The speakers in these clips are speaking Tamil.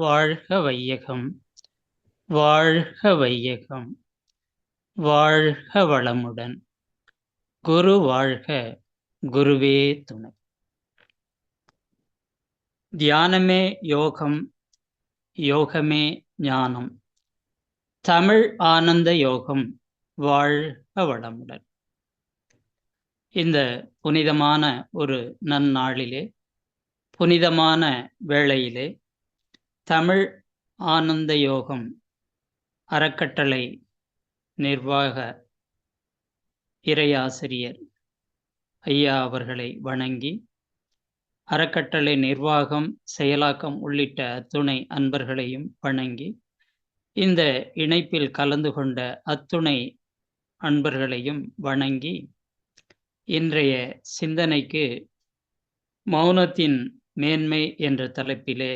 வாழ்க வையகம், வாழ்க வையகம், வாழ்க வளமுடன். குரு வாழ்க, குருவே துணை. தியானமே யோகம், யோகமே ஞானம். தமிழ் ஆனந்த யோகம். வாழ்க வளமுடன். இந்த புனிதமான ஒரு நன்னாளிலே, புனிதமான வேளையிலே, தமிழ் ஆனந்த யோகம் அறக்கட்டளை நிர்வாக இறையாசிரியர் ஐயா அவர்களை வணங்கி, அறக்கட்டளை நிர்வாகம், செயலாக்கம் உள்ளிட்ட அத்துணை அன்பர்களையும் வணங்கி, இந்த இணைப்பில் கலந்து கொண்ட அத்துணை அன்பர்களையும் வணங்கி, இன்றைய சிந்தனைக்கு மௌனத்தின் மேன்மை என்ற தலைப்பிலே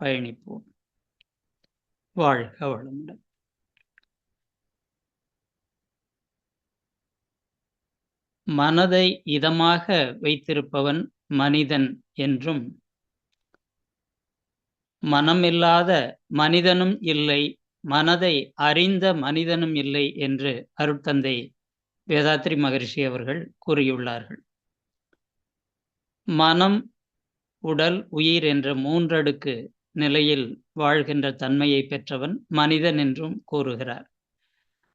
பயணிப்போம். வாழ்க வளமுடன். மனதை இதமாக வைத்திருப்பவன் மனிதன் என்றும், மனமில்லாத மனிதனும் இல்லை, மனதை அறிந்த மனிதனும் இல்லை என்று அருட்தந்தை வேதாத்ரி மகரிஷி அவர்கள் கூறியுள்ளார்கள். மனம், உடல், உயிர் என்ற மூன்றடுக்கு நிலையில் வாழ்கின்ற தன்மையை பெற்றவன் மனிதன் என்றும் கூறுகிறார்.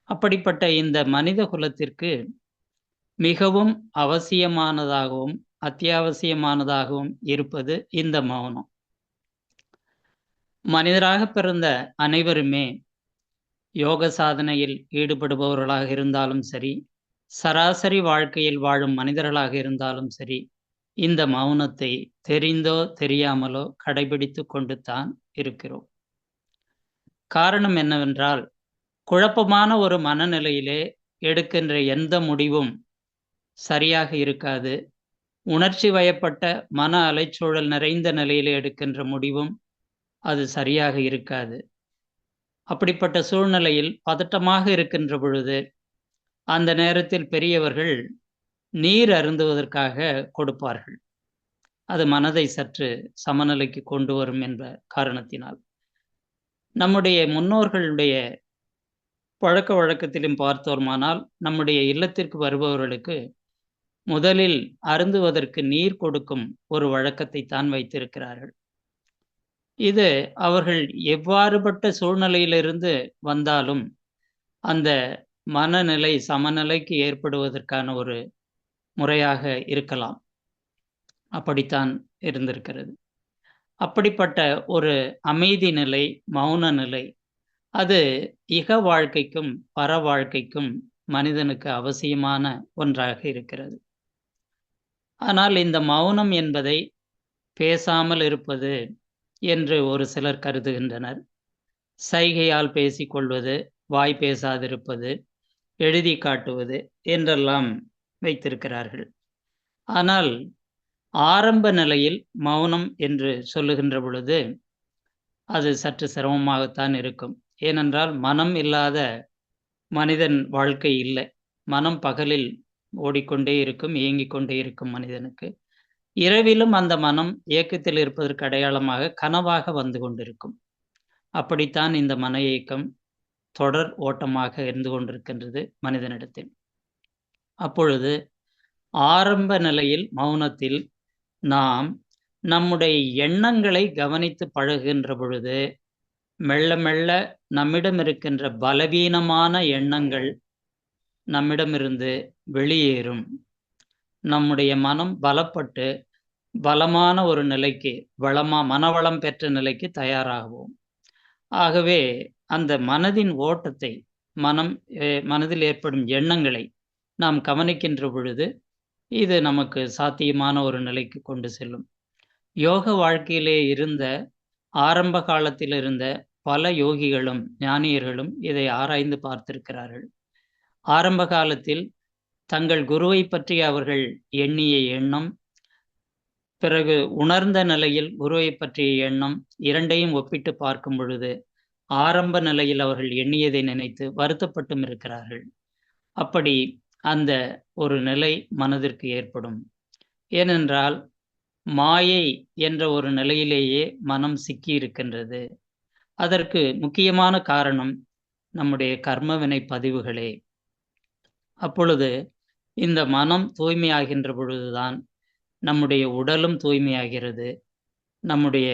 அப்படிப்பட்ட இந்த மனித குலத்திற்கு மிகவும் அவசியமானதாகவும் அத்தியாவசியமானதாகவும் இருப்பது இந்த மௌனம். மனிதராக பிறந்த அனைவருமே யோக சாதனையில் ஈடுபடுபவர்களாக இருந்தாலும் சரி, சராசரி வாழ்க்கையில் வாழும் மனிதர்களாக இருந்தாலும் சரி, இந்த மௌனத்தை தெரிந்தோ தெரியாமலோ கடைபிடித்து கொண்டு தான் இருக்கிறோம். காரணம் என்னவென்றால், குழப்பமான ஒரு மனநிலையிலே எடுக்கின்ற எந்த முடிவும் சரியாக இருக்காது. உணர்ச்சி வயப்பட்ட மன அலைச்சூழல் நிறைந்த நிலையிலே எடுக்கின்ற முடிவும் அது சரியாக இருக்காது. அப்படிப்பட்ட சூழ்நிலையில் பதட்டமாக இருக்கின்ற பொழுது, அந்த நேரத்தில் பெரியவர்கள் நீர் அருந்துவதற்காக கொடுப்பார்கள். அது மனதை சற்று சமநிலைக்கு கொண்டு வரும் என்ற காரணத்தினால். நம்முடைய முன்னோர்களுடைய பழக்க வழக்கத்திலும் பார்த்தோமானால், நம்முடைய இல்லத்திற்கு வருபவர்களுக்கு முதலில் அருந்துவதற்கு நீர் கொடுக்கும் ஒரு வழக்கத்தை தான் வைத்திருக்கிறார்கள். இது அவர்கள் எவ்வாறுபட்ட சூழ்நிலையிலிருந்து வந்தாலும் அந்த மனநிலை சமநிலைக்கு ஏற்படுவதற்கான ஒரு முறையாக இருக்கலாம். அப்படித்தான் இருந்திருக்கிறது. அப்படிப்பட்ட ஒரு அமைதி நிலை, மௌன நிலை, அது இக வாழ்க்கைக்கும் பர வாழ்க்கைக்கும் மனிதனுக்கு அவசியமான ஒன்றாக இருக்கிறது. ஆனால் இந்த மௌனம் என்பதை பேசாமல் இருப்பது என்று ஒரு சிலர் கருதுகின்றனர். சைகையால் பேசிக்கொள்வது, வாய் பேசாதிருப்பது, எழுதி காட்டுவது என்றெல்லாம் வைத்திருக்கிறார்கள். ஆனால் ஆரம்ப நிலையில் மௌனம் என்று சொல்லுகின்ற பொழுது அது சற்று சிரமமாகத்தான் இருக்கும். ஏனென்றால் மனம் இல்லாத மனிதன் வாழ்க்கை இல்லை. மனம் பகலில் ஓடிக்கொண்டே இருக்கும், இயங்கிக் கொண்டே இருக்கும் மனிதனுக்கு. இரவிலும் அந்த மனம் இயக்கத்தில் இருப்பதற்கு அடையாளமாக கனவாக வந்து கொண்டிருக்கும். அப்படித்தான் இந்த மன இயக்கம் தொடர் ஓட்டமாக இருந்து கொண்டிருக்கின்றது மனிதனிடத்தில். அப்பொழுது ஆரம்ப நிலையில் மௌனத்தில் நாம் நம்முடைய எண்ணங்களை கவனித்து பழகுகின்ற பொழுது, மெல்ல மெல்ல நம்மிடம் இருக்கின்ற பலவீனமான எண்ணங்கள் நம்மிடமிருந்து வெளியேறும். நம்முடைய மனம் பலப்பட்டு பலமான ஒரு நிலைக்கு, மனவளம் பெற்ற நிலைக்கு தயாராகும். ஆகவே அந்த மனதின் ஓட்டத்தை, மனதில் ஏற்படும் எண்ணங்களை நாம் கவனிக்கின்ற பொழுது இது நமக்கு சாத்தியமான ஒரு நிலைக்கு கொண்டு செல்லும். யோக வாழ்க்கையிலே இருந்த ஆரம்ப காலத்தில் இருந்த பல யோகிகளும் ஞானியர்களும் இதை ஆராய்ந்து பார்த்திருக்கிறார்கள். ஆரம்ப காலத்தில் தங்கள் குருவை பற்றி அவர்கள் எண்ணிய எண்ணம், பிறகு உணர்ந்த நிலையில் குருவை பற்றிய எண்ணம், இரண்டையும் ஒப்பிட்டு பார்க்கும் பொழுது ஆரம்ப நிலையில் அவர்கள் எண்ணியதை நினைத்து வருத்தப்பட்டும் இருக்கிறார்கள். அப்படி அந்த ஒரு நிலை மனதிற்கு ஏற்படும். ஏனென்றால் மாயை என்ற ஒரு நிலையிலேயே மனம் சிக்கி இருக்கின்றது. அதற்கு முக்கியமான காரணம் நம்முடைய கர்மவினை பதிவுகளே. அப்பொழுது இந்த மனம் தூய்மையாகின்ற பொழுதுதான் நம்முடைய உடலும் தூய்மையாகிறது, நம்முடைய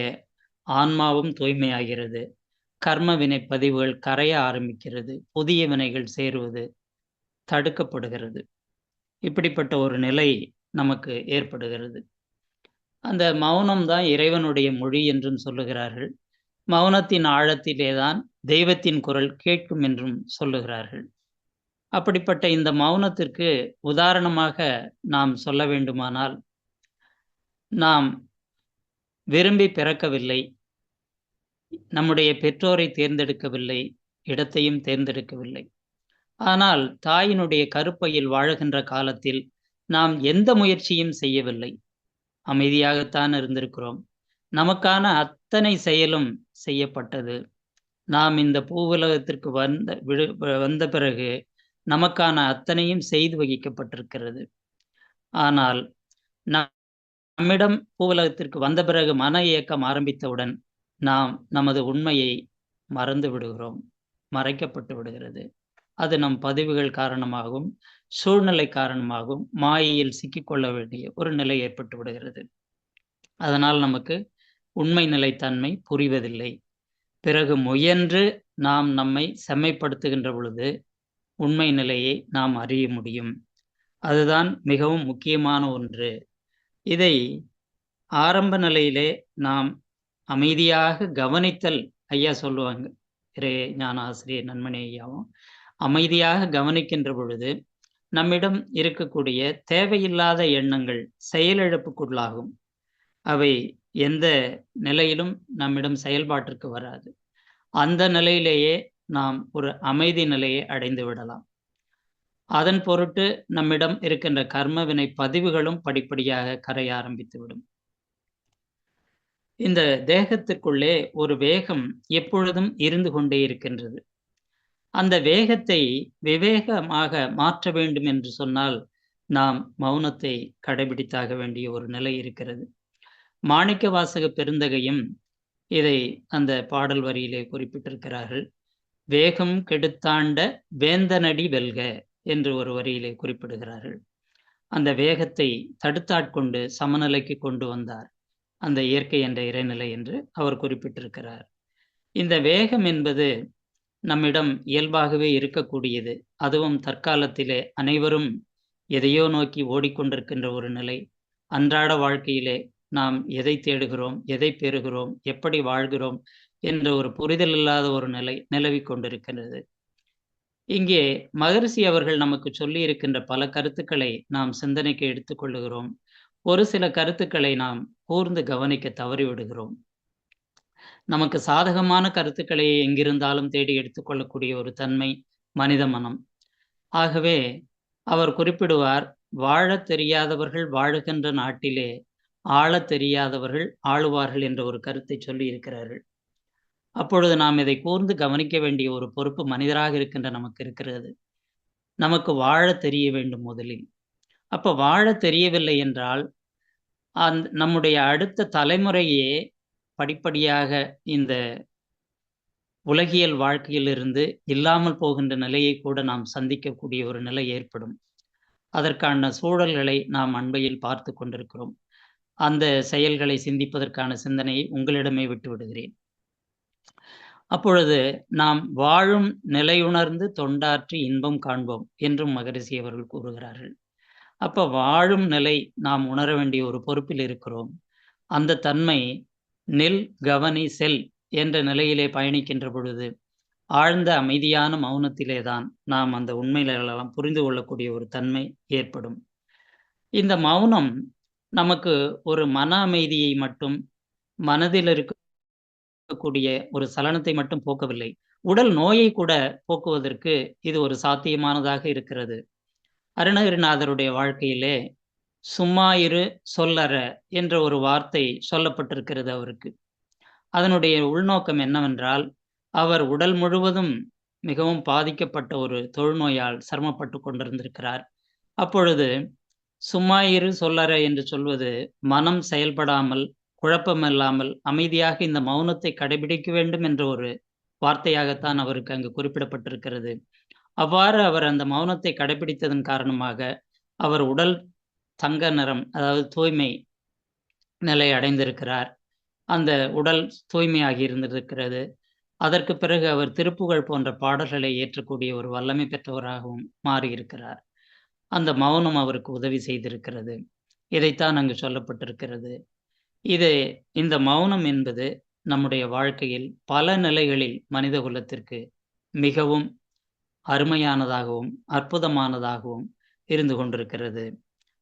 ஆன்மாவும் தூய்மையாகிறது, கர்ம வினை பதிவுகள் கரைய ஆரம்பிக்கிறது, புதிய வினைகள் சேருவது தடுக்கப்படுகிறது. இப்படிப்பட்ட ஒரு நிலை நமக்கு ஏற்படுகிறது. அந்த மௌனம் தான் இறைவனுடைய மொழி என்றும் சொல்லுகிறார்கள். மௌனத்தின் ஆழத்திலேதான் தெய்வத்தின் குரல் கேட்கும் என்றும் சொல்லுகிறார்கள். அப்படிப்பட்ட இந்த மௌனத்திற்கு உதாரணமாக நாம் சொல்ல வேண்டுமானால், நாம் விரும்பி பிறக்கவில்லை, நம்முடைய பெற்றோரை தேர்ந்தெடுக்கவில்லை, இடத்தையும் தேர்ந்தெடுக்கவில்லை. ஆனால் தாயினுடைய கருப்பையில் வாழுகின்ற காலத்தில் நாம் எந்த முயற்சியும் செய்யவில்லை, அமைதியாகத்தான் இருந்திருக்கிறோம். நமக்கான அத்தனை செயலும் செய்யப்பட்டது. நாம் இந்த பூவுலகத்திற்கு வந்த பிறகு நமக்கான அத்தனையும் செய்து வகிக்கப்பட்டிருக்கிறது. ஆனால் நம்மிடம் பூவுலகத்திற்கு வந்த பிறகு மன இயக்கம் ஆரம்பித்தவுடன் நாம் நமது உண்மையை மறந்து விடுகிறோம், மறைக்கப்பட்டு விடுகிறது. அது நம் பதிவுகள் காரணமாகவும் சூழ்நிலை காரணமாகவும் மாயையில் சிக்கிக்கொள்ள வேண்டிய ஒரு நிலை ஏற்பட்டு விடுகிறது. அதனால் நமக்கு உண்மை நிலைத்தன்மை புரிவதில்லை. பிறகு முயன்று நாம் நம்மை செம்மைப்படுத்துகின்ற பொழுது உண்மை நிலையை நாம் அறிய முடியும். அதுதான் மிகவும் முக்கியமான ஒன்று. இதை ஆரம்ப நிலையிலே நாம் அமைதியாக கவனித்தல். ஐயா சொல்லுவாங்க, ஞான ஆசிரியர் நன்மணி ஐயாவும், அமைதியாக கவனிக்கின்ற பொழுது நம்மிடம் இருக்கக்கூடிய தேவையில்லாத எண்ணங்கள் செயலிழப்புக்குள்ளாகும். அவை எந்த நிலையிலும் நம்மிடம் செயல்பாட்டிற்கு வராது. அந்த நிலையிலேயே நாம் ஒரு அமைதி நிலையை அடைந்து விடலாம். அதன் பொருட்டு நம்மிடம் இருக்கின்ற கர்மவினை பதிவுகளும் படிப்படியாக கரைய ஆரம்பித்துவிடும். இந்த தேகத்திற்குள்ளே ஒரு வேகம் எப்பொழுதும் இருந்து கொண்டே இருக்கின்றது. அந்த வேகத்தை விவேகமாக மாற்ற வேண்டும் என்று சொன்னால் நாம் மௌனத்தை கடைபிடித்தாக வேண்டிய ஒரு நிலை இருக்கிறது. மாணிக்கவாசக பெருந்தகையும் இதை அந்த பாடல் வரியிலே குறிப்பிட்டிருக்கிறார்கள். வேகம் கெடுத்தாண்ட வேந்தனடி வெல்க என்று ஒரு வரியிலே குறிப்பிடுகிறார்கள். அந்த வேகத்தை தடுத்தாட்கொண்டு சமநிலைக்கு கொண்டு வந்தார் அந்த இயற்கை என்ற இறைநிலை என்று அவர் குறிப்பிட்டிருக்கிறார். இந்த வேகம் என்பது நம்மிடம் இயல்பாகவே இருக்கக்கூடியது. அதுவும் தற்காலத்திலே அனைவரும் எதையோ நோக்கி ஓடிக்கொண்டிருக்கின்ற ஒரு நிலை. அன்றாட வாழ்க்கையிலே நாம் எதை தேடுகிறோம், எதை பெறுகிறோம், எப்படி வாழ்கிறோம் என்ற ஒரு புரிதல் இல்லாத ஒரு நிலை நிலவிக் கொண்டிருக்கிறது. இங்கே மகரிஷி அவர்கள் நமக்கு சொல்லி இருக்கின்ற பல கருத்துக்களை நாம் சிந்தனைக்கு எடுத்துக்கொள்ளுகிறோம். ஒரு சில கருத்துக்களை நாம் கூர்ந்து கவனிக்க தவறிவிடுகிறோம். நமக்கு சாதகமான கருத்துக்களை எங்கிருந்தாலும் தேடி எடுத்துக்கொள்ளக்கூடிய ஒரு தன்மை மனித மனம். ஆகவே அவர் குறிப்பிடுவார், வாழத் தெரியாதவர்கள் வாழுகின்ற நாட்டிலே ஆளத் தெரியாதவர்கள் ஆளுவார்கள் என்ற ஒரு கருத்தை சொல்லி இருக்கிறார்கள். அப்பொழுது நாம் இதை கூர்ந்து கவனிக்க வேண்டிய ஒரு பொறுப்பு மனிதராக இருக்கின்ற நமக்கு இருக்கிறது. நமக்கு வாழ தெரிய வேண்டும் முதலில். அப்ப வாழ தெரியவில்லை என்றால் நம்முடைய அடுத்த தலைமுறையே படிப்படியாக இந்த உலகியல் வாழ்க்கையிலிருந்து இல்லாமல் போகின்ற நிலையை கூட நாம் சந்திக்கக்கூடிய ஒரு நிலை ஏற்படும். அதற்கான சூழல்களை நாம் அண்மையில் பார்த்து கொண்டிருக்கிறோம். அந்த செயல்களை சிந்திப்பதற்கான சிந்தனையை உங்களிடமே விட்டு விடுகிறேன். அப்பொழுது நாம் வாழும் நிலையுணர்ந்து தொண்டாற்றி இன்பம் காண்போம் என்றும் மகரிஷி அவர்கள் கூறுகிறார்கள். அப்ப வாழும் நிலை நாம் உணர வேண்டிய ஒரு பொறுப்பில் இருக்கிறோம். அந்த தன்மை நில் கவனி செல் என்ற நிலையிலே பயணிக்கின்ற பொழுது ஆழ்ந்த அமைதியான மௌனத்திலே தான் நாம் அந்த உண்மைகளெல்லாம் புரிந்து கொள்ளக்கூடிய ஒரு தன்மை ஏற்படும். இந்த மௌனம் நமக்கு ஒரு மன அமைதியை மட்டும், மனதில் இருக்கக்கூடிய ஒரு சலனத்தை மட்டும் போக்கவில்லை, உடல் நோயை கூட போக்குவதற்கு இது ஒரு சாத்தியமானதாக இருக்கிறது. அருணகிரிநாதருடைய வாழ்க்கையிலே சும்மா இரு சொல்லற என்ற ஒரு வார்த்தை சொல்லப்பட்டிருக்கிறது அவருக்கு. அதனுடைய உள்நோக்கம் என்னவென்றால், அவர் உடல் முழுவதும் மிகவும் பாதிக்கப்பட்ட ஒரு தொழுநோயால் சிரமப்பட்டு கொண்டிருந்திருக்கிறார். அப்பொழுது சும்மா இரு சொல்லற என்று சொல்வது மனம் செயல்படாமல் குழப்பமில்லாமல் அமைதியாக இந்த மௌனத்தை கடைபிடிக்க வேண்டும் என்ற ஒரு வார்த்தையாகத்தான் அவருக்கு அங்கு குறிப்பிடப்பட்டிருக்கிறது. அவ்வாறு அவர் அந்த மௌனத்தை கடைபிடித்ததன் காரணமாக அவர் உடல் தங்க நிறம், அதாவது தூய்மை நிலை அடைந்திருக்கிறார். அந்த உடல் தூய்மையாகி இருந்திருக்கிறது. அதற்கு பிறகு அவர் திருப்புகழ் போன்ற பாடல்களை ஏற்றக்கூடிய ஒரு வல்லமை பெற்றவராகவும் மாறியிருக்கிறார். அந்த மௌனம் அவருக்கு உதவி செய்திருக்கிறது. இதைத்தான் அங்கு சொல்லப்பட்டிருக்கிறது. இந்த மௌனம் என்பது நம்முடைய வாழ்க்கையில் பல நிலைகளில் மனித குலத்திற்கு மிகவும் அருமையானதாகவும் அற்புதமானதாகவும் இருந்து கொண்டிருக்கிறது.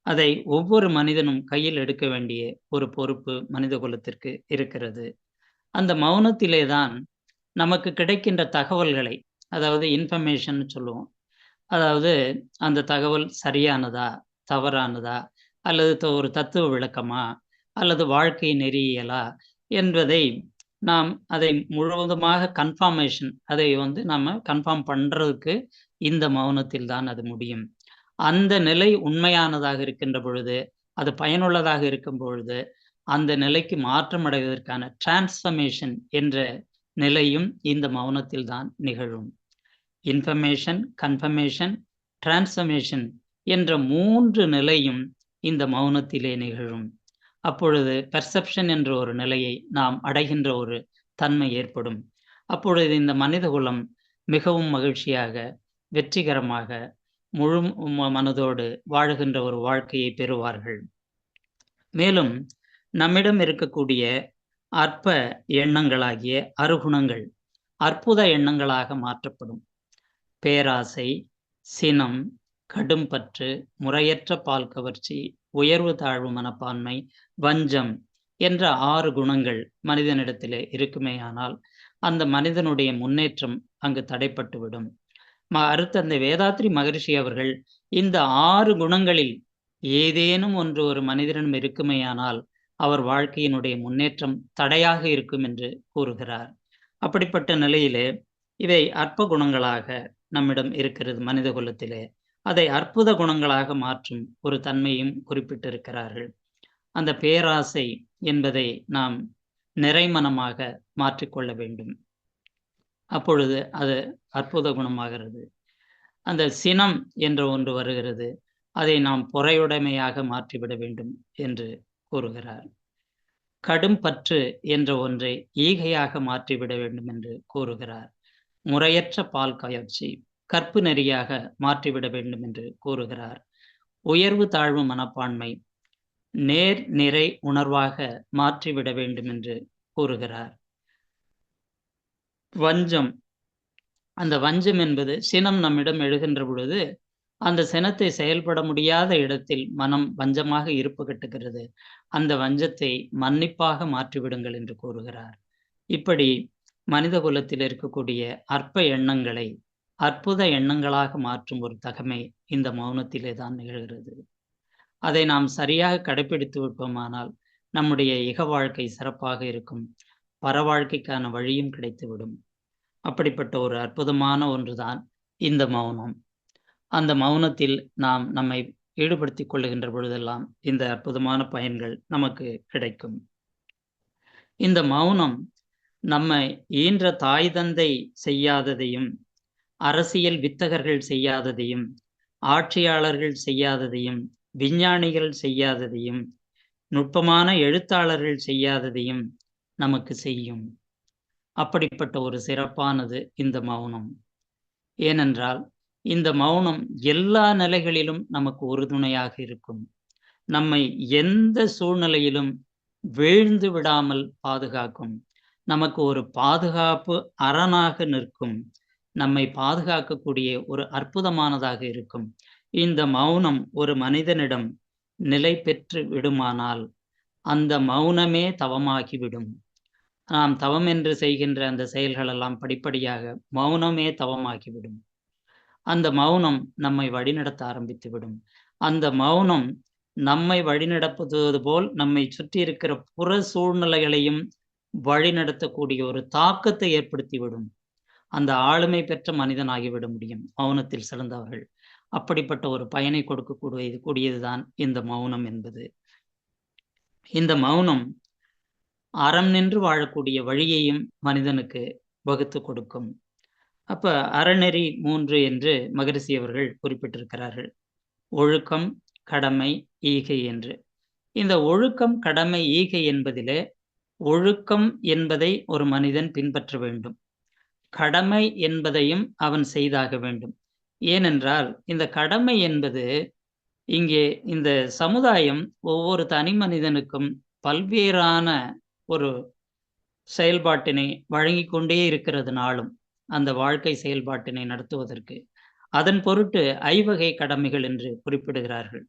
அதை ஒவ்வொரு மனிதனும் கையில் எடுக்க வேண்டிய ஒரு பொறுப்பு மனித குலத்திற்கு இருக்கிறது. அந்த மௌனத்திலே தான் நமக்கு கிடைக்கின்ற தகவல்களை, அதாவது இன்ஃபர்மேஷன் சொல்லுவோம். அதாவது அந்த தகவல் சரியானதா, தவறானதா, அல்லது ஒரு தத்துவ விளக்கமா, அல்லது வாழ்க்கை நெறியியலா என்பதை நாம் அதை முழுவதுமாக கன்ஃபர்மேஷன் அதை நம்ம கன்ஃபார்ம் பண்றதுக்கு இந்த மௌனத்தில் தான் அது முடியும். அந்த நிலை உண்மையானதாக இருக்கின்ற பொழுது, அது பயனுள்ளதாக இருக்கும் பொழுது, அந்த நிலைக்கு மாற்றம் அடைவதற்கான டிரான்ஸ்ஃபர்மேஷன் என்ற நிலையும் இந்த மௌனத்தில் தான் நிகழும். இன்ஃபர்மேஷன், கன்ஃபர்மேஷன், டிரான்ஸ்ஃபர்மேஷன் என்ற 3 நிலையும் இந்த மௌனத்திலே நிகழும். அப்பொழுது பெர்செப்ஷன் என்ற ஒரு நிலையை நாம் அடைகின்ற ஒரு தன்மை ஏற்படும். அப்பொழுது இந்த மனிதகுலம் மிகவும் மகிழ்ச்சியாக, வெற்றிகரமாக, முழு மனதோடு வாழுகின்ற ஒரு வாழ்க்கையை பெறுவார்கள். மேலும் நம்மிடம் இருக்கக்கூடிய அற்ப எண்ணங்களாகிய அருகுணங்கள் அற்புத எண்ணங்களாக மாற்றப்படும். பேராசை, சினம், கடும்பற்று, முறையற்ற பால் கவர்ச்சி, உயர்வு தாழ்வு மனப்பான்மை, வஞ்சம் என்ற 6 குணங்கள் மனிதனிடத்திலே இருக்குமேயானால் அந்த மனிதனுடைய முன்னேற்றம் அங்கு தடைப்பட்டுவிடும். அருத்தந்தை வேதாத்ரி மகரிஷி அவர்கள் இந்த 6 குணங்களில் ஏதேனும் ஒன்று ஒரு மனிதனிடம் இருக்குமேயானால் அவர் வாழ்க்கையினுடைய முன்னேற்றம் தடையாக இருக்கும் என்று கூறுகிறார். அப்படிப்பட்ட நிலையிலே இவை அற்ப குணங்களாக நம்மிடம் இருக்கிறது மனித குலத்திலே. அதை அற்புத குணங்களாக மாற்றும் ஒரு தன்மையும் குறிப்பிட்டிருக்கிறார்கள். அந்த பேராசை என்பதை நாம் நிறைமனமாக மாற்றிக்கொள்ள வேண்டும். அப்பொழுது அது அற்புத குணமாகிறது. அந்த சினம் என்ற ஒன்று வருகிறது. அதை நாம் பொறையுடைமையாக மாற்றிவிட வேண்டும் என்று கூறுகிறார். கடும் பற்று என்ற ஒன்றை ஈகையாக மாற்றிவிட வேண்டும் என்று கூறுகிறார். முறையற்ற பால் கவர்ச்சி கற்பு நெறியாக மாற்றிவிட வேண்டும் என்று கூறுகிறார். உயர்வு தாழ்வு மனப்பான்மை நேர் நிறை உணர்வாக மாற்றிவிட வேண்டும் என்று கூறுகிறார். வஞ்சம், அந்த வஞ்சம் என்பது சினம் நம்மிடம் எழுகின்ற பொழுது அந்த சினத்தை செயல்பட முடியாத இடத்தில் மனம் வஞ்சமாக இருப்பு கட்டுகிறது. அந்த வஞ்சத்தை மன்னிப்பாக மாற்றிவிடுங்கள் என்று கூறுகிறார். இப்படி மனித குலத்தில் இருக்கக்கூடிய அற்ப எண்ணங்களை அற்புத எண்ணங்களாக மாற்றும் ஒரு தகமை இந்த மௌனத்திலே தான் நிகழ்கிறது. அதை நாம் சரியாக கடைபிடித்து விட்டோமானால் நம்முடைய இக வாழ்க்கை சிறப்பாக இருக்கும். பர வாழ்க்கைக்கான வழியும் கிடைத்துவிடும். அப்படிப்பட்ட ஒரு அற்புதமான ஒன்றுதான் இந்த மௌனம். அந்த மௌனத்தில் நாம் நம்மை ஈடுபடுத்திக் கொள்ளுகின்ற பொழுதெல்லாம் இந்த அற்புதமான பயன்கள் நமக்கு கிடைக்கும். இந்த மௌனம் நம்மை ஈன்ற தாய் தந்தை செய்யாததையும், அரசியல் வித்தகர்கள் செய்யாததையும், ஆட்சியாளர்கள் செய்யாததையும், விஞ்ஞானிகள் செய்யாததையும், நுட்பமான எழுத்தாளர்கள் செய்யாததையும் நமக்கு செய்யும். அப்படிப்பட்ட ஒரு சிறப்பானது இந்த மௌனம். ஏனென்றால் இந்த மௌனம் எல்லா நிலைகளிலும் நமக்கு உறுதுணையாக இருக்கும். நம்மை எந்த சூழ்நிலையிலும் வீழ்ந்து விடாமல் பாதுகாக்கும். நமக்கு ஒரு பாதுகாப்பு அரணாக நிற்கும். நம்மை பாதுகாக்கக்கூடிய ஒரு அற்புதமானதாக இருக்கும். இந்த மௌனம் ஒரு மனிதனிடம் நிலை பெற்று விடுமானால் அந்த மௌனமே தவமாகிவிடும். நாம் தவம் என்று செய்கின்ற அந்த செயல்கள் எல்லாம் படிப்படியாக மௌனமே தவமாகிவிடும். அந்த மௌனம் நம்மை வழிநடத்த ஆரம்பித்துவிடும். அந்த மௌனம் நம்மை வழிநடத்துவது போல் நம்மை சுற்றி இருக்கிற புற சூழ்நிலைகளையும் வழிநடத்தக்கூடிய ஒரு தாக்கத்தை ஏற்படுத்திவிடும். அந்த ஆளுமை பெற்ற மனிதனாகிவிட முடியும் மௌனத்தில் சிறந்தவர்கள். அப்படிப்பட்ட ஒரு பயனை கொடுக்கக்கூடியதுதான் இந்த மௌனம் என்பது. இந்த மௌனம் அறம் நின்று வாழக்கூடிய வழியையும் மனிதனுக்கு வகுத்து கொடுக்கும். அப்ப அறநெறி 3 என்று மகரிஷி அவர்கள் குறிப்பிட்டிருக்கிறார்கள். ஒழுக்கம், கடமை, ஈகை என்று. இந்த ஒழுக்கம், கடமை, ஈகை என்பதிலே ஒழுக்கம் என்பதை ஒரு மனிதன் பின்பற்ற வேண்டும். கடமை என்பதையும் அவன் செய்தாக வேண்டும். ஏனென்றால் இந்த கடமை என்பது இங்கே இந்த சமுதாயம் ஒவ்வொரு தனி மனிதனுக்கும் பல்வேறான ஒரு செயல்பாட்டினை வழங்கிக் கொண்டே இருக்கிறதுனாலும் அந்த வாழ்க்கை செயல்பாட்டினை நடத்துவதற்கு அதன் பொருட்டு ஐவகை கடமைகள் என்று குறிப்பிடுகிறார்கள்.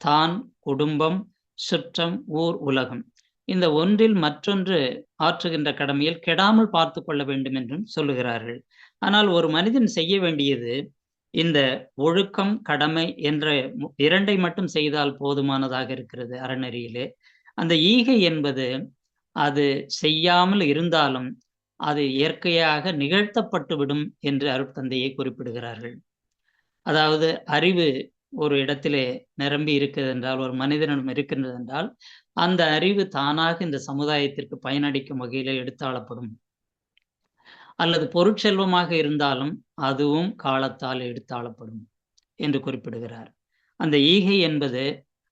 தான், குடும்பம், சுற்றம், ஊர், உலகம். இந்த ஒன்றில் மற்றொன்று ஆற்றுகின்ற கடமையில் கெடாமல் பார்த்து கொள்ள வேண்டும் என்றும் சொல்லுகிறார்கள். ஆனால் ஒரு மனிதன் செய்ய வேண்டியது இந்த ஒழுக்கம், கடமை என்ற 2ஐ மட்டும் செய்தால் போதுமானதாக இருக்கிறது அறநெறியிலே. அந்த ஈகை என்பது அது செய்யாமல் இருந்தாலும் அது இயற்கையாக நிகழ்த்தப்பட்டுவிடும் என்று அருட்தந்தையை குறிப்பிடுகிறார்கள். அதாவது அறிவு ஒரு இடத்திலே நிரம்பி இருக்கிறது என்றால், ஒரு மனிதனிடம் இருக்கின்றது என்றால், அந்த அறிவு தானாக இந்த சமுதாயத்திற்கு பயனளிக்கும் வகையிலே எடுத்தாளப்படும். அல்லது பொருட்செல்வமாக இருந்தாலும் அதுவும் காலத்தால் எடுத்தாளப்படும் என்று குறிப்பிடுகிறார். அந்த ஈகை என்பது